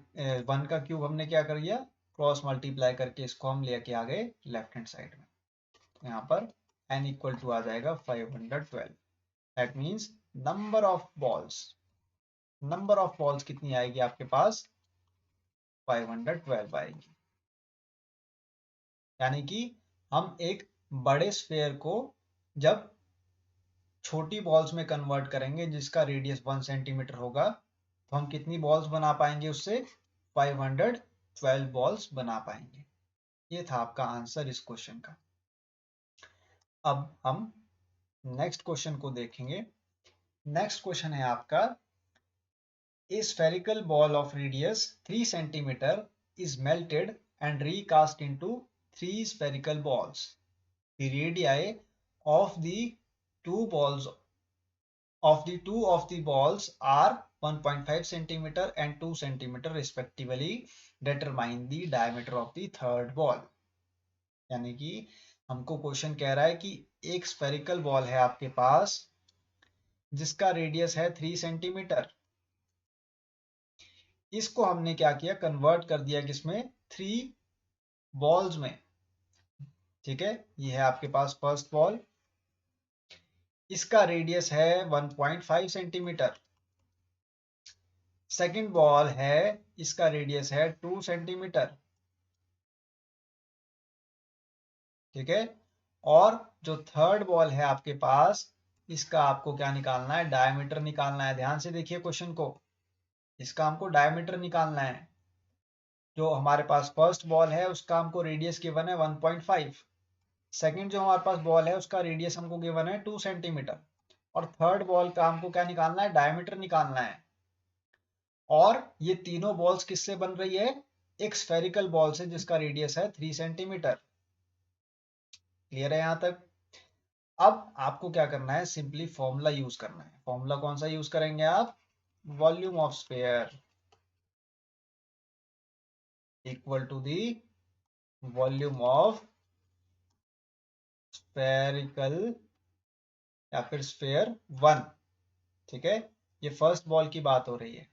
1 का क्यूब हमने क्या कर दिया क्रॉस मल्टीप्लाई करके इसको हम लेके आ गए लेफ्ट हैंड साइड में। तो यहाँ पर n इक्वल टू आ जाएगा 512। That means number of balls, number of balls कितनी आएगी आपके पास 512 आएगी। यानी कि हम एक बड़े स्फीयर को जब छोटी बॉल्स में कन्वर्ट करेंगे जिसका रेडियस 1 सेंटीमीटर होगा, तो हम कितनी बॉल्स बना पाएंगे उससे 512 बॉल्स बना पाएंगे। ये था आपका आंसर इस क्वेश्चन का। अब हम नेक्स्ट क्वेश्चन को देखेंगे। नेक्स्ट क्वेश्चन है आपका A spherical ball of radius 3 centimeter is melted and recast into 3 spherical balls. The radii of the two of the balls are 1.5 centimeter and 2 centimeter respectively. Determine the diameter of the third ball. यानी कि हमको question कह रहा है कि एक spherical ball है आपके पास जिसका रेडियस है 3 सेंटीमीटर। इसको हमने क्या किया कन्वर्ट कर दिया किसमें 3 बॉल्स में। ठीक है, ये है आपके पास फर्स्ट बॉल, इसका रेडियस है 1.5 सेंटीमीटर। सेकंड बॉल है, इसका रेडियस है 2 सेंटीमीटर। ठीक है, और जो थर्ड बॉल है आपके पास, इसका आपको क्या निकालना है डायमीटर निकालना है। ध्यान से देखिए क्वेश्चन को, इसका हमको डायमीटर निकालना है। जो हमारे पास फर्स्ट बॉल है उसका हमको रेडियस गिवन है 1.5, सेकंड जो हमारे पास बॉल है उसका रेडियस हमको गिवन है 2 सेंटीमीटर, और थर्ड बॉल का हमको क्या निकालना है डायमीटर निकालना है। और ये तीनों बॉल्स किससे बन रही है एक स्फेरिकल बॉल से जिसका रेडियस है 3 सेंटीमीटर। क्लियर है यहां तक। अब आपको क्या करना है सिंपली फॉर्मूला यूज करना है। फॉर्मूला कौन सा यूज करेंगे आप, volume of sphere equal to the volume of spherical या फिर स्फीयर 1। ठीक है, ये फर्स्ट बॉल की बात हो रही है।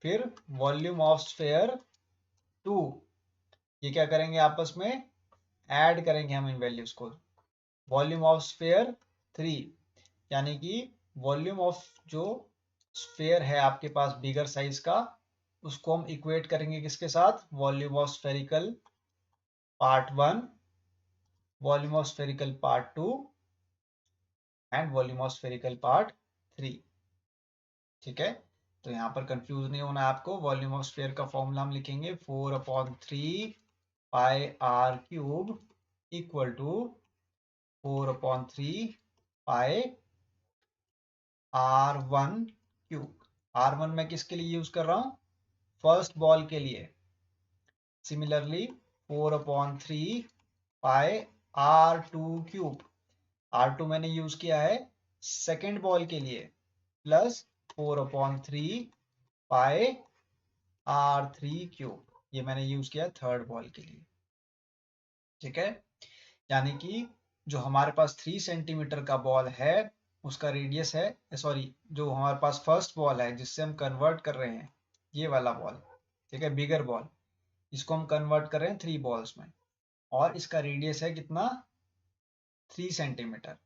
फिर वॉल्यूम ऑफ स्फीयर 2, ये क्या करेंगे आपस में ऐड करेंगे हम इन वैल्यूज को। वॉल्यूम ऑफ स्फीयर 3, यानी कि वॉल्यूम ऑफ जो स्फीयर है आपके पास बिगर साइज का, उसको हम इक्वेट करेंगे किसके साथ volume of spherical part 1, volume of spherical part 2 and volume of spherical part 3। ठीक है, तो यहाँ पर कंफ्यूज नहीं होना आपको। वॉल्यूम ऑफ स्फीयर का फॉर्मूला हम लिखेंगे 4/3 pi r cube equal to 4/3 pi R1 cube. R1 मैं किसके लिए यूज कर रहा हूं फर्स्ट बॉल के लिए। सिमिलरली 4/3 पाई R2 क्यूब, R2 मैंने यूज किया है सेकेंड बॉल के लिए, प्लस 4/3 पाई R3 क्यूब, ये मैंने यूज किया थर्ड बॉल के लिए। ठीक है, यानी कि जो हमारे पास 3 सेंटीमीटर का बॉल है उसका रेडियस है, सॉरी, जो हमारे पास फर्स्ट बॉल है जिससे हम कन्वर्ट कर रहे हैं, ये वाला बॉल, ठीक है, बिगर बॉल, इसको हम कन्वर्ट कर रहे हैं 3 बॉल्स में, और इसका रेडियस है कितना, 3 सेंटीमीटर।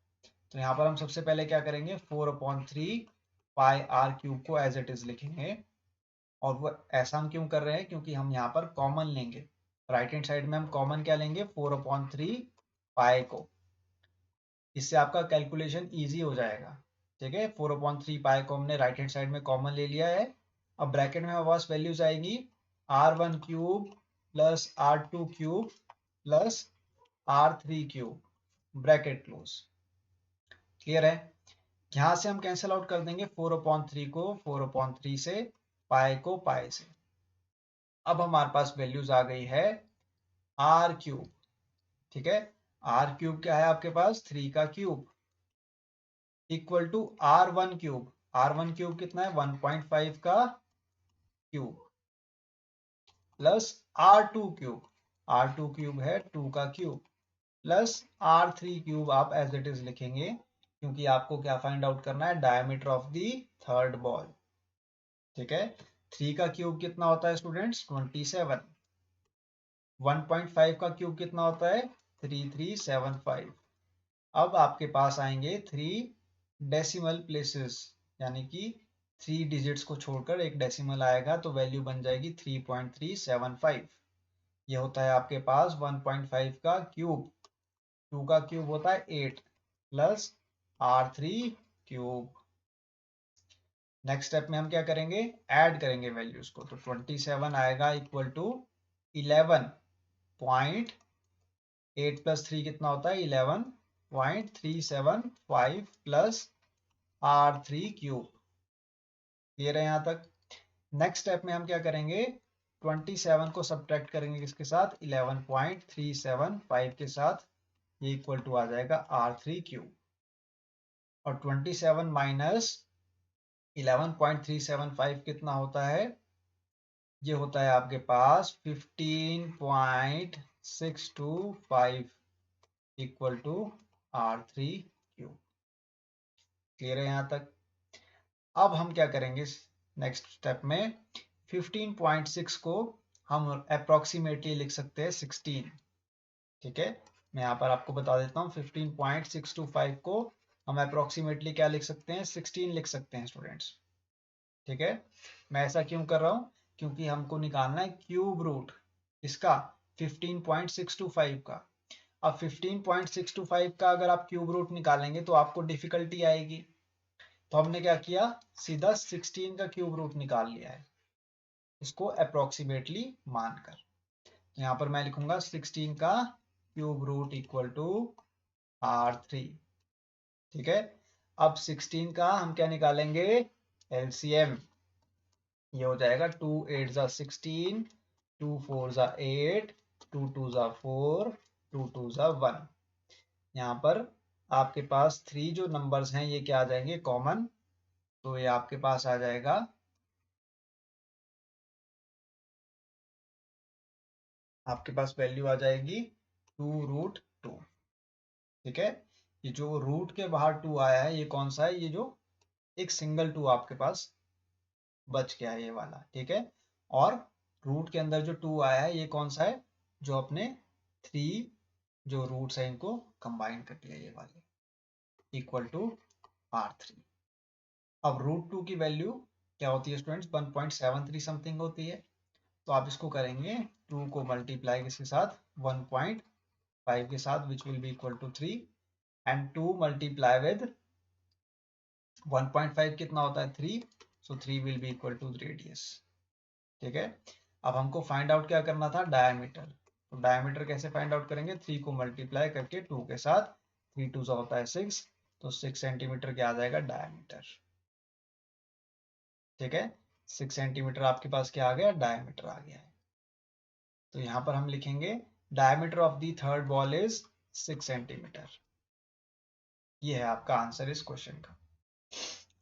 तो यहाँ पर हम सबसे पहले क्या करेंगे, 4/3 पाई आर क्यूब को एज इट इज लिखेंगे। और वो ऐसा हम क्यों कर रहे हैं, क्योंकि हम यहाँ पर कॉमन लेंगे, राइट हैंड साइड में हम कॉमन क्या लेंगे, 4/3 पाई को। इससे आपका कैलकुलेशन इजी हो जाएगा, ठीक है। 4/3 पाई को हमने राइट हैंड साइड में कॉमन ले लिया है। अब ब्रैकेट में हमारे पास वैल्यूज आएगी r1 cube plus r2 cube plus r3 cube, bracket close. Clear है। यहां से हम कैंसिल आउट कर देंगे 4/3 को 4/3 से, पाई को पाई से। अब हमारे पास वैल्यूज आ गई है आर क्यूब, ठीक है। आर क्यूब क्या है आपके पास, 3 का cube, equal to r1 cube. r1 cube कितना है, 1.5 का cube, plus r2 cube, r2 cube है 2 का क्यूब, प्लस r3 क्यूब आप एज इट इज लिखेंगे, क्योंकि आपको क्या फाइंड आउट करना है, diameter of the third ball, ठीक है। 3 का क्यूब कितना होता है स्टूडेंट्स, 27। 1.5 का क्यूब कितना होता है, 3375। अब आपके पास आएंगे 3 डेसिमल प्लेसेस, यानी कि 3 डिजिट्स को छोड़कर एक डेसिमल आएगा, तो वैल्यू बन जाएगी 3.375। ये होता है आपके पास 1.5 का क्यूब, 2 का क्यूब होता है 8 plus r3 cube. Next step में हम क्या करेंगे, ऐड करेंगे वैल्यूज को, तो 27 आएगा इक्वल टू 11.8 प्लस 3 कितना होता है, 11.375 प्लस r3 क्यूब। क्लियर है यहाँ तक। नेक्स्ट स्टेप में हम क्या करेंगे, 27 को सब्ट्रैक्ट करेंगे किसके साथ, 11.375 के साथ, ये इक्वल टू आ जाएगा r3 क्यूब। और 27 माइनस 11.375 कितना होता है, ये होता है आपके पास 15.625 equal to r3 cube. Clear है यहाँ तक। अब हम क्या करेंगे नेक्स्ट स्टेप में, 15.6 को हम अप्रोक्सीमेटली लिख सकते हैं 16, ठीक है। मैं यहाँ पर आपको बता देता हूँ, 15.625 को हम अप्रोक्सीमेटली क्या लिख सकते हैं, 16 लिख सकते हैं स्टूडेंट्स, ठीक है। मैं ऐसा क्यों कर रहा हूँ, क्योंकि हमको निकालना है क्यूब रूट इसका, 15.625 का। अब 15.625 का अगर आप क्यूब रूट निकालेंगे तो आपको डिफिकल्टी आएगी, तो हमने क्या किया, सीधा 16 का क्यूब रूट निकाल लिया है, इसको अप्रोक्सीमेटली मानकर। यहाँ पर मैं लिखूंगा 16 का cube root equal to r3, ठीक है। अब 16 का हम क्या निकालेंगे, एलसीएम। ये हो जाएगा 2 8 जा 16, 2 4 जा 8, 2 2 जा 4, 2 2 जा 1। यहाँ पर आपके पास 3 जो नंबर्स हैं ये क्या आ जाएंगे, कॉमन, तो ये आपके पास आ जाएगा, आपके पास वैल्यू आ जाएगी 2√2, ठीक है। ये जो रूट के बाहर 2 आया है ये कौन सा है, ये जो एक सिंगल 2 आपके पास बच गया है, ये वाला, ठीक है। और रूट के अंदर जो 2 आया है ये कौन सा है, जो अपने 3 जो रूट्स हैं इनको कंबाइन कर लिया, ये वाले, इक्वल टू r3। अब √2 की वैल्यू क्या होती है स्टूडेंट्स, 1.73 समथिंग होती है, तो आप इसको करेंगे 2 को मल्टीप्लाई किसके साथ, 1.5 के साथ, which will be equal to 3, and 2 multiply with 1.5 कितना होता है, 3, so 3 will be equal to radius, ठीक है। अब हमको फाइंड आउट क्या करना था, डायमीटर। तो डायमीटर कैसे फाइंड आउट करेंगे, 3 को मल्टीप्लाई करके 2 के साथ, 3 2 होता है 6, तो 6 सेंटीमीटर क्या आ जाएगा, डायमीटर, ठीक है। 6 सेंटीमीटर आपके पास क्या आ गया, डायमीटर आ गया है। तो यहाँ पर हम लिखेंगे diameter of the third ball is 6 centimetre. ये है आपका आंसर इस क्वेश्चन का।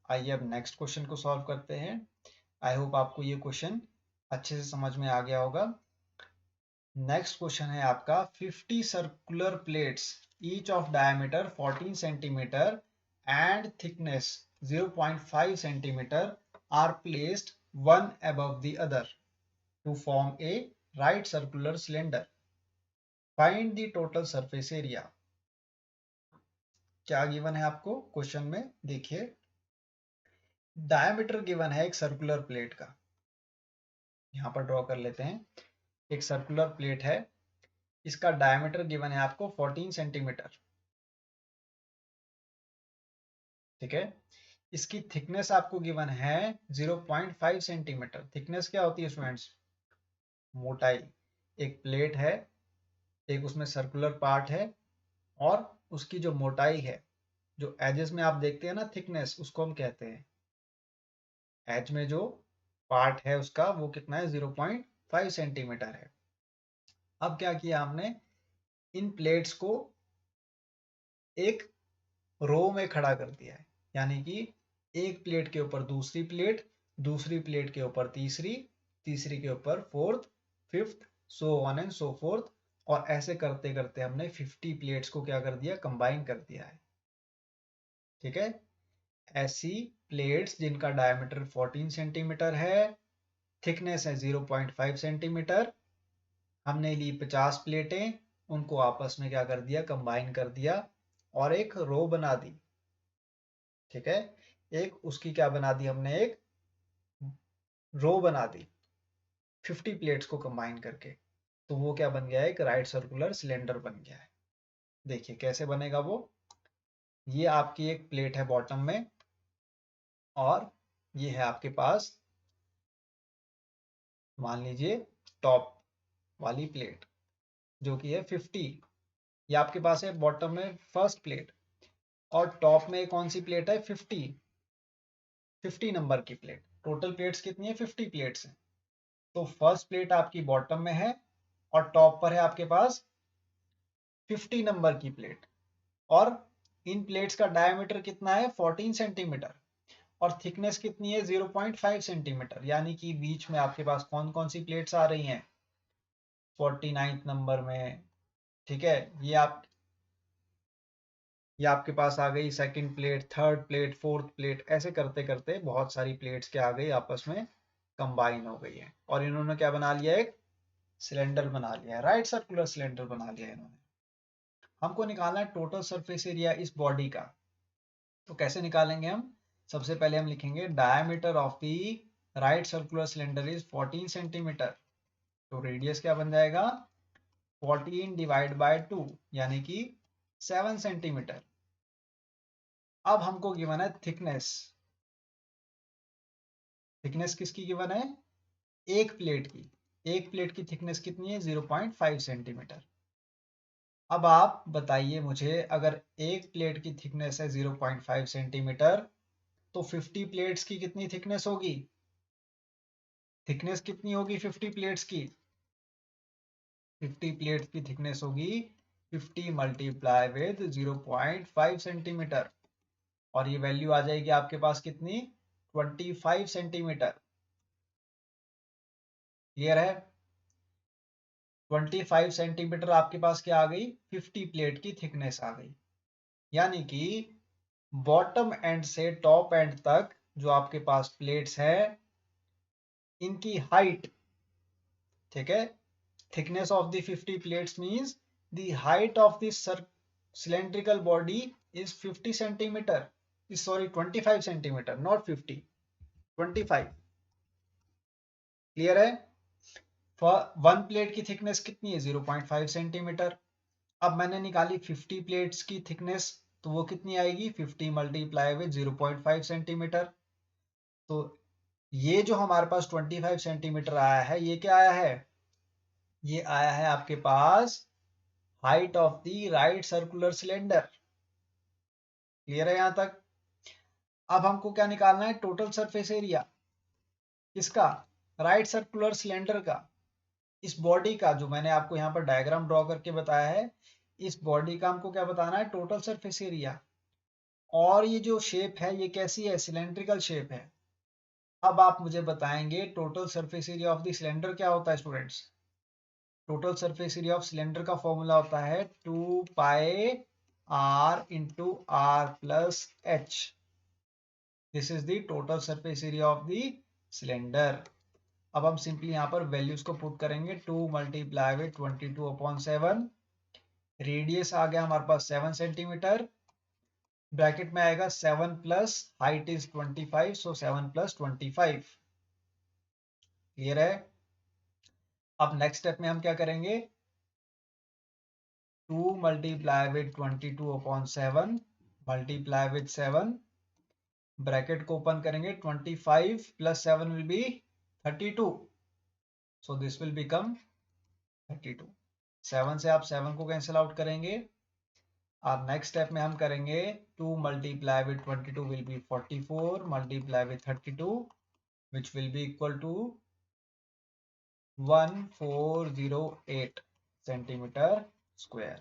आइए अब नेक्स्ट क्वेश्चन को सॉल्व करते हैं। आई होप आपको ये क्वेश्चन अच्छे से समझ में आ गया होगा। नेक्स्ट क्वेश्चन है आपका, 50 circular plates each of diameter 14 centimetre and thickness 0.5 centimeter are placed one above the other to form a right circular cylinder. Find the total surface area. क्या गिवन है आपको क्वेश्चन में? देखिए, डायमीटर गिवन है एक circular plate का, यहां पर ड्रॉ कर लेते हैं। एक सर्कुलर प्लेट है, इसका डायमीटर गिवन है आपको 14 सेंटीमीटर, ठीक है। इसकी थिकनेस आपको गिवन है 0.5 सेंटीमीटर। थिकनेस क्या होती है स्टूडेंट्स? मोटाई। एक प्लेट है, एक उसमें सर्कुलर पार्ट है, और उसकी जो मोटाई है, जो एजेस में आप देखते हैं ना थिकनेस, उसको हम कहते हैं, एज में जो पार्ट है उसका वो कितना है? 0.5 सेंटीमीटर है। अब क्या किया हमने, इन प्लेट्स को एक रो में खड़ा कर दिया है, यानी कि एक प्लेट के ऊपर दूसरी प्लेट, दूसरी प्लेट के ऊपर तीसरी, तीसरी के ऊपर fourth, fifth, so on and so fourth, और ऐसे करते करते हमने 50 प्लेट्स को क्या कर दिया? कंबाइन कर दिया है, ठीक है। ऐसी प्लेट्स जिनका डायमीटर 14 सेंटीमीटर है, थिकनेस है 0.5 सेंटीमीटर, हमने ली 50 प्लेटें, उनको आपस में क्या कर दिया? कंबाइन कर दिया और एक रो बना दी, ठीक है। एक उसकी क्या बना दी हमने? एक रो बना दी 50 प्लेट्स को कंबाइन करके, तो वो क्या बन गया है? एक राइट सर्कुलर सिलेंडर बन गया है। देखिए कैसे बनेगा वो। ये आपकी एक प्लेट है बॉटम में, और ये है आपके पास मान लीजिए टॉप वाली प्लेट जो कि है 50। ये आपके पास है बॉटम में फर्स्ट प्लेट, और टॉप में कौन सी प्लेट है? 50 नंबर की प्लेट। टोटल प्लेट्स कितनी है? 50 प्लेट्स हैं। तो फर्स्ट प्लेट आपकी बॉटम में है, और टॉप पर है आपके पास 50 नंबर की प्लेट, और इन प्लेट्स का डायमीटर कितना है? 14 सेंटीमीटर, और थिकनेस कितनी है? 0.5 सेंटीमीटर। यानी कि बीच में आपके पास कौन कौन सी प्लेट्स आ रही हैं? 49th नंबर में, ठीक है। ये आपके पास आ गई second plate, third plate, fourth plate, ऐसे करते करते बहुत सारी प्लेट्स क्या आ गई? आपस में कंबाइन हो गई है, और इन्होंने क्या बना लिया? एक सिलेंडर बना लिया है, राइट सर्कुलर सिलेंडर बना लिया है इन्होंने। हमको निकालना है टोटल सरफेस एरिया इस बॉडी का। तो कैसे निकालेंगे हम? सबसे पहले हम लिखेंगे diameter of the right circular cylinder is 14 centimetre. तो रेडियस क्या बन जाएगा? 14 डिवाइड बाय 2, यानी कि 7 सेंटीमीटर। अब हमको गिवन है थिकनेस। थिकनेस किसकी गिवन है? एक प्लेट की। एक प्लेट की थिकनेस कितनी है? 0.5 सेंटीमीटर। अब आप बताइए मुझे, अगर एक प्लेट की थिकनेस है 0.5 सेंटीमीटर, तो 50 प्लेट्स की कितनी थिकनेस होगी? थिकनेस कितनी होगी 50 प्लेट्स की? 50 प्लेट्स की थिकनेस होगी 50 मल्टीप्लाई विद 0.5 सेंटीमीटर, और ये वैल्यू आ जाएगी आपके पास कितनी? 25 सेंटीमीटर। क्लियर है? 25 सेंटीमीटर आपके पास क्या आ गई? 50 प्लेट की थिकनेस आ गई। यानी कि बॉटम एंड से टॉप एंड तक जो आपके पास प्लेट्स है, इनकी हाइट, ठीक है, thickness of the 50 plates means the height of the cylindrical body is 50 centimeter, is sorry 25 centimeter, not 50, 25। Clear है? वन प्लेट की थिकनेस कितनी है? 0.5 सेंटीमीटर। अब मैंने निकाली 50 प्लेट्स की थिकनेस, तो वो कितनी आएगी? 50 मल्टीप्लाई विद 0.5 सेंटीमीटर। तो ये जो हमारे पास 25 सेंटीमीटर आया है, ये क्या आया है? ये आया है आपके पास height of the right circular cylinder. Clear है यहां तक? अब हमको क्या निकालना है? टोटल सरफेस एरिया किसका? राइट सर्कुलर सिलेंडर का। इस बॉडी का, जो मैंने आपको यहाँ पर डायग्राम ड्रॉ करके बताया है, इस बॉडी का हमको क्या बताना है? Total surface area. और ये जो शेप है, ये कैसी है? सिलेंड्रिकल शेप है। अब आप मुझे बताएंगे total surface area of the cylinder क्या होता है students? Total surface area of cylinder का फॉर्मूला होता है 2 पाई R into R plus H. This is the total surface area of the cylinder. अब हम सिंपली यहाँ पर वैल्यूज को पुट करेंगे 2 मल्टीप्लाई विथ 22/7. रेडियस आ गया हमारे पास 7 सेंटीमीटर. ब्रैकेट में आएगा 7 plus height is 25, so 7 plus 25. Clear है? अब नेक्स्ट स्टेप में हम क्या करेंगे, 2 multiply with 22/7 multiply with 7. Bracket को ओपन करेंगे, 25 plus 7 will be 32, so this will become 32. 7 से आप 7 को कैंसिल आउट करेंगे. अब नेक्स्ट स्टेप में हम करेंगे 2 multiply with 22 will be 44 multiply with 32 which will be equal to 1408 centimeter square.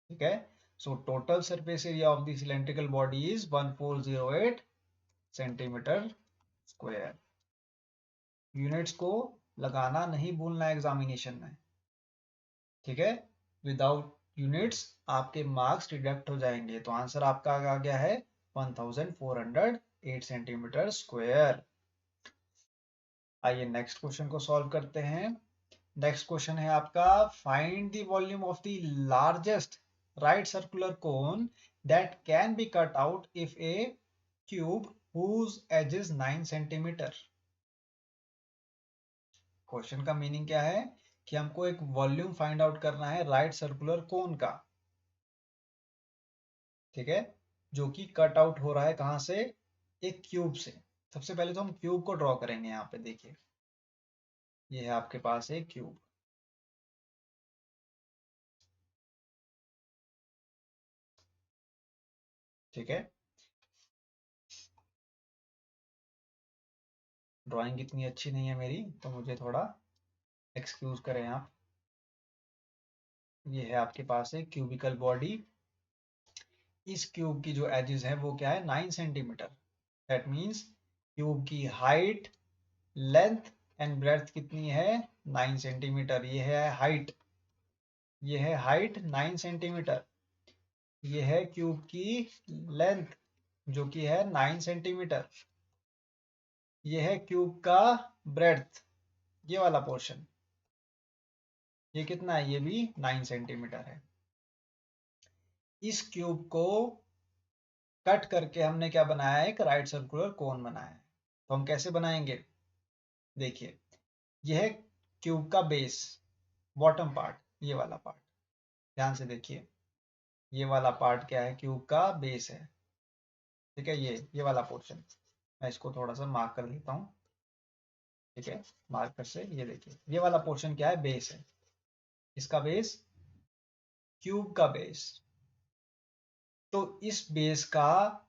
ठीक है. So total surface area of the cylindrical body is 1408 centimeter square. Units को लगाना नहीं भूलना एग्जामिनेशन में. ठीक है. विदाउट यूनिट्स आपके मार्क्स डिडक्ट हो जाएंगे. तो आंसर आपका आ गया है 1408 सेंटीमीटर स्क्वायर. आइए नेक्स्ट क्वेश्चन को सॉल्व करते हैं. नेक्स्ट क्वेश्चन है आपका, find the volume of the largest right circular cone that can be cut out if a cube whose edge is 9 centimetre. Question का मीनिंग क्या है कि हमको एक वॉल्यूम फाइंड आउट करना है राइट सर्कुलर कोन का. ठीक है. जो कि कट आउट हो रहा है कहां से, एक क्यूब से. सबसे पहले तो हम क्यूब को ड्रॉ करेंगे. यहाँ पे देखिए, ये है आपके पास एक क्यूब. ठीक है. ड्राइंग इतनी अच्छी नहीं है मेरी, तो मुझे थोड़ा एक्सक्यूज करें आप. ये है आपके पास एक क्यूबिकल बॉडी. इस क्यूब की जो एजेस है वो क्या है, 9 सेंटीमीटर. दैट मीन्स क्यूब की हाइट, लेंथ एंड ब्रेड्थ कितनी है, 9 सेंटीमीटर. ये है हाइट, ये है हाइट 9 सेंटीमीटर. ये है क्यूब की लेंथ जो कि है 9 सेंटीमीटर. ये है क्यूब का ब्रेड्थ, ये वाला पोर्शन. ये कितना है, ये भी 9 सेंटीमीटर है. इस क्यूब को कट करके हमने क्या बनाया है, एक राइट सर्कुलर कोन बनाया है. तो हम कैसे बनाएंगे, देखिए. यह है क्यूब का बेस, बॉटम पार्ट, ये वाला पार्ट. ध्यान से देखिए, ये वाला पार्ट क्या है, क्यूब का बेस है. ठीक है. ये वाला पोर्शन, मैं इसको थोड़ा सा मार्क कर देता हूँ. ठीक है. मार्कर से ये देखिए, ये वाला पोर्शन क्या है, बेस है. इसका बेस, क्यूब का बेस. तो इस बेस का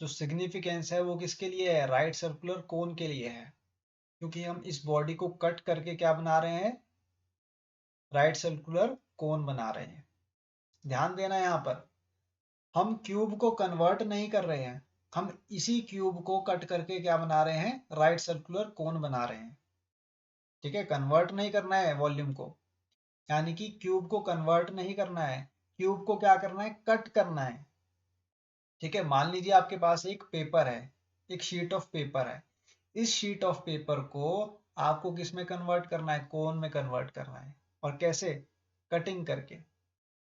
जो सिग्निफिकेंस है वो किसके लिए है, राइट सर्कुलर कोन के लिए है. क्योंकि हम इस बॉडी को कट करके क्या बना रहे हैं, राइट सर्कुलर कोन बना रहे हैं. ध्यान देना, यहां पर हम क्यूब को कन्वर्ट नहीं कर रहे हैं, हम इसी क्यूब को कट करके क्या बना रहे हैं, राइट सर्कुलर कोन बना रहे हैं. ठीक है. कन्वर्ट नहीं करना है वॉल्यूम को, यानी कि क्यूब को कन्वर्ट नहीं करना है, क्यूब को क्या करना है, कट करना है. ठीक है. मान लीजिए आपके पास एक पेपर है, एक शीट ऑफ पेपर है. इस शीट ऑफ पेपर को आपको किस में कन्वर्ट करना है, कोन में कन्वर्ट करना है. और कैसे, कटिंग करके.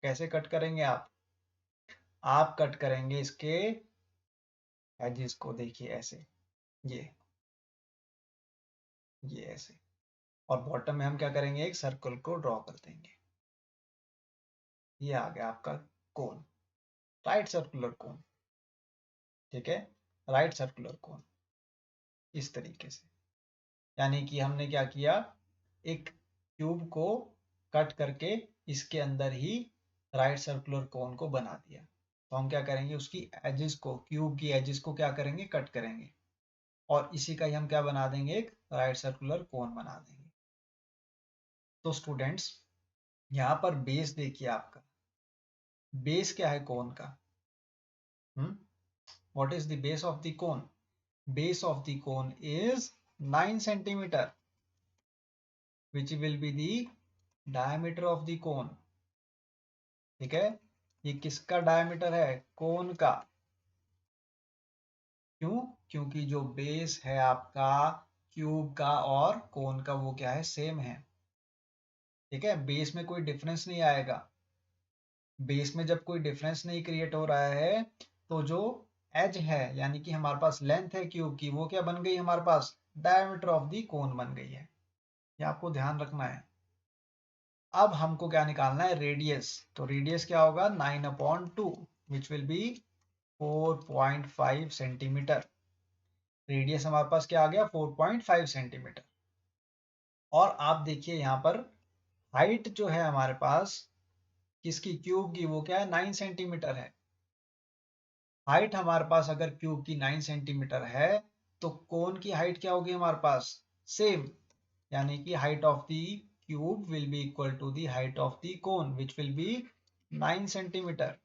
कैसे कट करेंगे आप कट करेंगे इसके एजेस को. देखिए ऐसे, ये ऐसे. और बॉटम में हम क्या करेंगे, एक सर्कल को ड्रॉ कर देंगे. ये आ गया आपका कोन, राइट सर्कुलर कोन. ठीक है. राइट सर्कुलर कोन इस तरीके से. यानी कि हमने क्या किया, एक क्यूब को कट करके इसके अंदर ही राइट सर्कुलर कोन को बना दिया. तो हम क्या करेंगे, उसकी एजेस को, क्यूब की एजेस को क्या करेंगे, कट करेंगे. और इसी का ही हम क्या बना देंगे, एक राइट सर्कुलर कोन बना देंगे. तो स्टूडेंट्स, यहाँ पर बेस देखिए आपका. बेस क्या है कोन का, what is the base of the cone. Base of the cone is 9 centimetre, which will be the diameter of the cone. ठीक है. ये किसका डायमीटर है? कोन का। क्यों? क्योंकि जो बेस है आपका क्यूब का और कोन का वो क्या है? सेम है। ठीक है, बेस में कोई डिफरेंस नहीं आएगा। बेस में जब कोई डिफरेंस नहीं क्रिएट हो रहा है तो जो एज है यानी कि हमारे पास लेंथ है क्यूब की, वो क्या बन गई हमारे पास? डायमीटर ऑफ दी कोन बन गई है। ये आपको ध्यान रखना है। अब हमको क्या निकालना है? रेडियस। तो रेडियस क्या होगा? 9/2 विच विल बी 4.5 सेंटीमीटर। रेडियस हमारे पास क्या आ गया? 4.5 सेंटीमीटर। और आप देखिए यहाँ पर हाइट जो है हमारे पास किसकी? क्यूब की, वो क्या है? 9 सेंटीमीटर है। हाइट हमारे पास अगर क्यूब की 9 सेंटीमीटर है तो कोन की हाइट क्या होगी हमारे पास? सेम, यानी कि height of the cube will be equal to the height of the cone which will be 9 centimetre.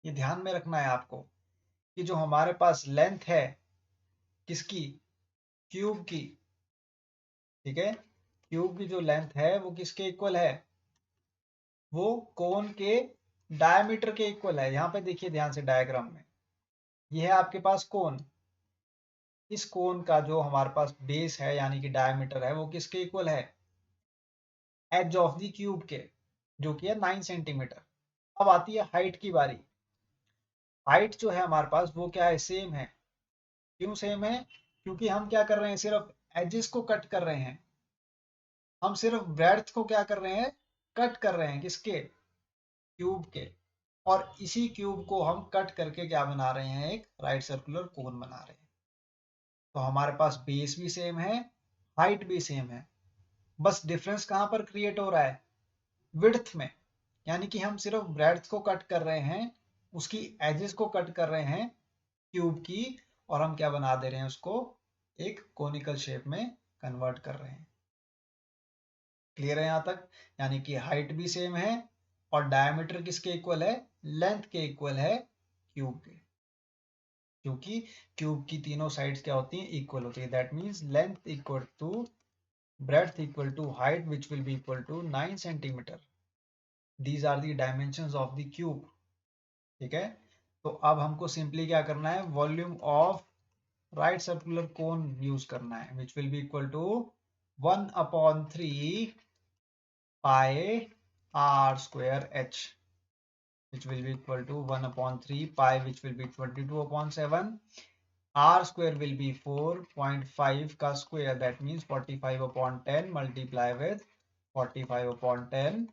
ये ध्यान में रखना है आपको कि जो हमारे पास लेंथ है किसकी? क्यूब की। ठीक है, क्यूब की जो लेंथ है वो किसके इक्वल है? वो कोन के डायमीटर के इक्वल है। यहाँ पे देखिए ध्यान से डायग्राम में, ये है आपके पास कोन। इस कोन का जो हमारे पास बेस है यानी कि डायमीटर है वो किसके इक्वल है? एज ऑफ द क्यूब के, जो कि है 9 सेंटीमीटर। अब आती है हाइट की बारी। हाइट जो है हमारे पास वो क्या है? सेम है। क्यों सेम है? क्योंकि हम क्या कर रहे हैं? सिर्फ एजेस को कट कर रहे हैं। हम सिर्फ ब्रेड्थ को क्या कर रहे हैं? कट कर रहे हैं। किसके? क्यूब के। और इसी क्यूब को हम कट करके क्या बना रहे हैं? एक राइट सर्कुलर कोन बना रहे हैं। तो हमारे पास बेस भी सेम है, हाइट भी सेम है। बस डिफरेंस कहां पर क्रिएट हो रहा है? विड्थ में। यानी कि हम सिर्फ ब्रेड्थ को कट कर रहे हैं, उसकी एजेस को कट कर रहे हैं क्यूब की, और हम क्या बना दे रहे हैं? उसको एक कोनिकल शेप में कन्वर्ट कर रहे हैं। क्लियर है यहां तक? यानी कि हाइट भी सेम है और डायमीटर किसके इक्वल है? लेंथ के इक्वल है, क्यूब के। क्योंकि क्यूब की तीनों साइड्स क्या होती हैं? इक्वल होती है। That means length equal to breadth equal to height which will be equal to 9 centimeter. These are the dimensions of the cube. ठीक है, तो अब हमको सिंपली क्या करना है? Volume of right circular cone use करना है which will be equal to 1/3 pi r square h, which will be equal to 1/3 pi which will be 22/7. R square will be 4.5 का square, that means 45/10 multiply with 45/10,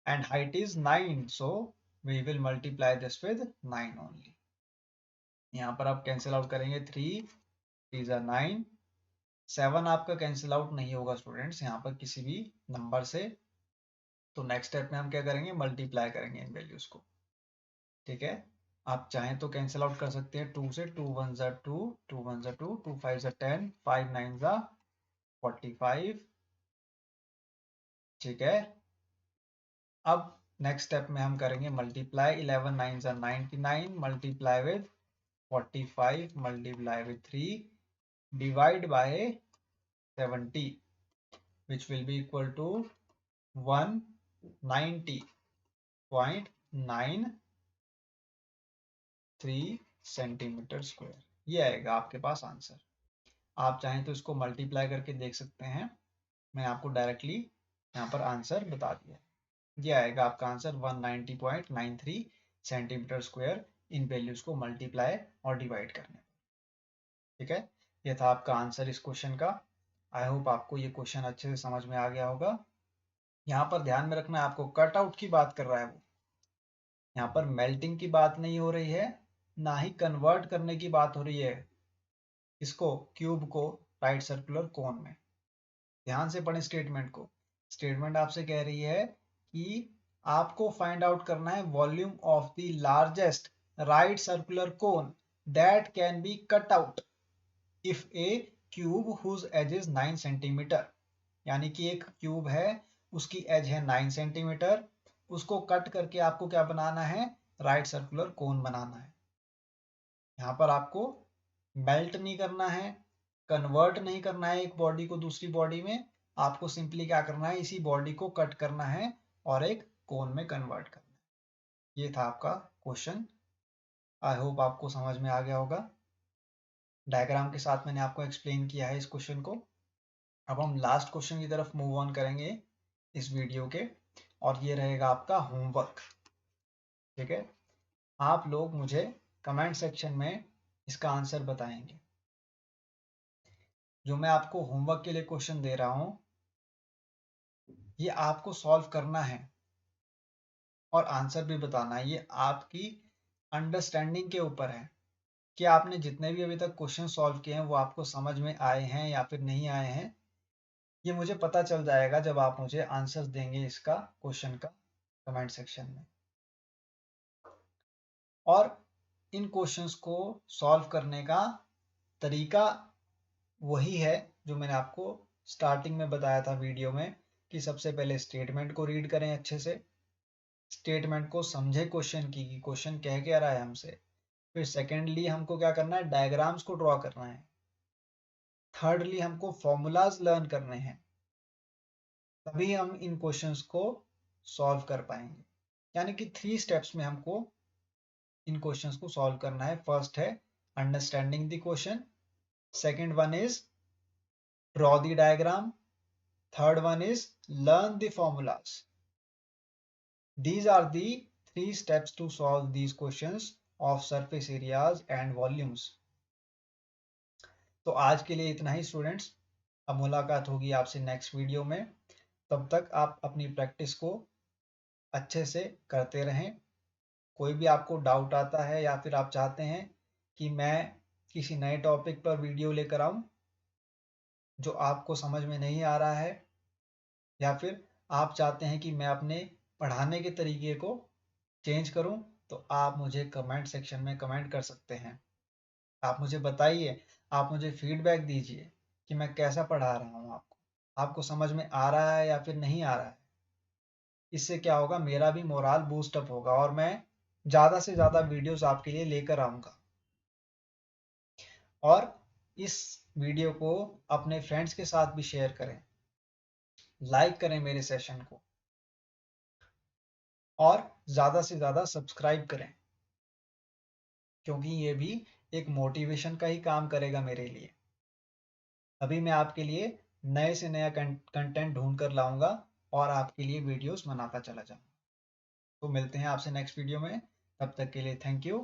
and height is 9, so we will multiply this with 9 only. यहाँ पर आप cancel out करेंगे, 3 3 are 9, 7 आपका cancel out नहीं होगा students यहाँ पर किसी भी नंबर से। तो नेक्स्ट स्टेप में हम क्या करेंगे? मल्टीप्लाई करेंगे इन वैल्यूज को। ठीक है, आप चाहें तो कैंसिल आउट कर सकते हैं 2 से। 2 1 ज़ा 2, 2 1 ज़ा 2, 2 5 ज़ा 10, 5 9 ज़ा 45। ठीक है, अब नेक्स्ट स्टेप में हम करेंगे मल्टीप्लाई। 11 9 ज़ा 99 multiply with 45 multiply with 3 divide by 70 which will be equal to 190.93 centimetre square. ये आएगा आपके पास आंसर। आप चाहें तो इसको मल्टीप्लाई करके देख सकते हैं, मैं आपको डायरेक्टली यहाँ पर आंसर बता दिया। ये आएगा आपका आंसर 190.93 सेंटीमीटर स्क्वायर इन वैल्यूज को मल्टीप्लाई और डिवाइड करने। ठीक है, ये था आपका आंसर इस क्वेश्चन का। आई होप आपको ये क्वेश्चन अच्छे से समझ में आ गया होगा। यहाँ पर ध्यान में रखना है आपको, कट आउट की बात कर रहा है वो, यहाँ पर मेल्टिंग की बात नहीं हो रही है, ना ही कन्वर्ट करने की बात हो रही है इसको, क्यूब को राइट सर्कुलर कोन में। ध्यान से पढ़ें स्टेटमेंट को। स्टेटमेंट आपसे कह रही है कि आपको फाइंड आउट करना है volume of the largest right circular cone that can be cut out if a cube whose edge is 9 centimetre. यानी कि एक क्यूब है, उसकी एज है 9 सेंटीमीटर, उसको कट करके आपको क्या बनाना है? राइट सर्कुलर कोन बनाना है। यहाँ पर आपको मेल्ट नहीं करना है, कन्वर्ट नहीं करना है एक बॉडी को दूसरी बॉडी में, आपको सिंपली क्या करना है? इसी बॉडी को कट करना है और एक कोन में कन्वर्ट करना है। ये था आपका क्वेश्चन। आई होप आपको समझ में आ गया होगा। डायग्राम के साथ मैंने आपको एक्सप्लेन किया है इस क्वेश्चन को। अब हम लास्ट क्वेश्चन की तरफ मूव ऑन करेंगे इस वीडियो के, और ये रहेगा आपका होमवर्क। ठीक है, आप लोग मुझे कमेंट सेक्शन में इसका आंसर बताएंगे। जो मैं आपको होमवर्क के लिए क्वेश्चन दे रहा हूं, ये आपको सॉल्व करना है और आंसर भी बताना है। ये आपकी अंडरस्टैंडिंग के ऊपर है कि आपने जितने भी अभी तक क्वेश्चन सॉल्व किए हैं वो आपको समझ में आए हैं या फिर नहीं आए हैं। ये मुझे पता चल जाएगा जब आप मुझे आंसर्स देंगे इसका क्वेश्चन का कमेंट सेक्शन में। और इन क्वेश्चंस को सॉल्व करने का तरीका वही है जो मैंने आपको स्टार्टिंग में बताया था वीडियो में, कि सबसे पहले स्टेटमेंट को रीड करें अच्छे से, स्टेटमेंट को समझे क्वेश्चन की कि क्वेश्चन कह क्या रहा है हमसे। फिर सेकेंडली हमको क्या करना है, डायग्राम्स को ड्रॉ करना है। थर्डली हमको फॉर्मूलाज लर्न करने हैं, तभी हम इन क्वेश्चंस को सॉल्व कर पाएंगे। यानी कि 3 स्टेप्स में हमको इन क्वेश्चंस को सॉल्व करना है। फर्स्ट है understanding the question, second one is draw the diagram, third one is learn the formulas. These are the 3 steps to solve these questions of surface areas and volumes. तो आज के लिए इतना ही students. अब मुलाकात होगी आपसे नेक्स्ट वीडियो में। तब तक आप अपनी प्रैक्टिस को अच्छे से करते रहें। कोई भी आपको डाउट आता है या फिर आप चाहते हैं कि मैं किसी नए टॉपिक पर वीडियो लेकर आऊं जो आपको समझ में नहीं आ रहा है, या फिर आप चाहते हैं कि मैं अपने पढ़ाने के तरीके को चेंज करूं, तो आप मुझे कमेंट सेक्शन में कमेंट कर सकते हैं। आप मुझे बताइए, आप मुझे फीडबैक दीजिए कि मैं कैसा पढ़ा रहा हूं आपको, आपको समझ में आ रहा है या फिर नहीं आ रहा है। इससे क्या होगा, मेरा भी मोराल बूस्ट अप होगा और मैं ज़्यादा से ज़्यादा वीडियोस आपके लिए लेकर आऊँगा। और इस वीडियो को अपने फ्रेंड्स के साथ भी शेयर करें, लाइक करें मेरे सेशन को, और ज़्यादा से ज़्यादा सब्सक्राइब करें, क्योंकि ये भी एक मोटिवेशन का ही काम करेगा मेरे लिए। अभी मैं आपके लिए नए से नया कंटेंट ढूंढ कर लाऊंगा और आपके लिए वीडियोस बनाता चला जाऊंगा। तो मिलते हैं आपसे नेक्स्ट वीडियो में, तब तक के लिए थैंक यू।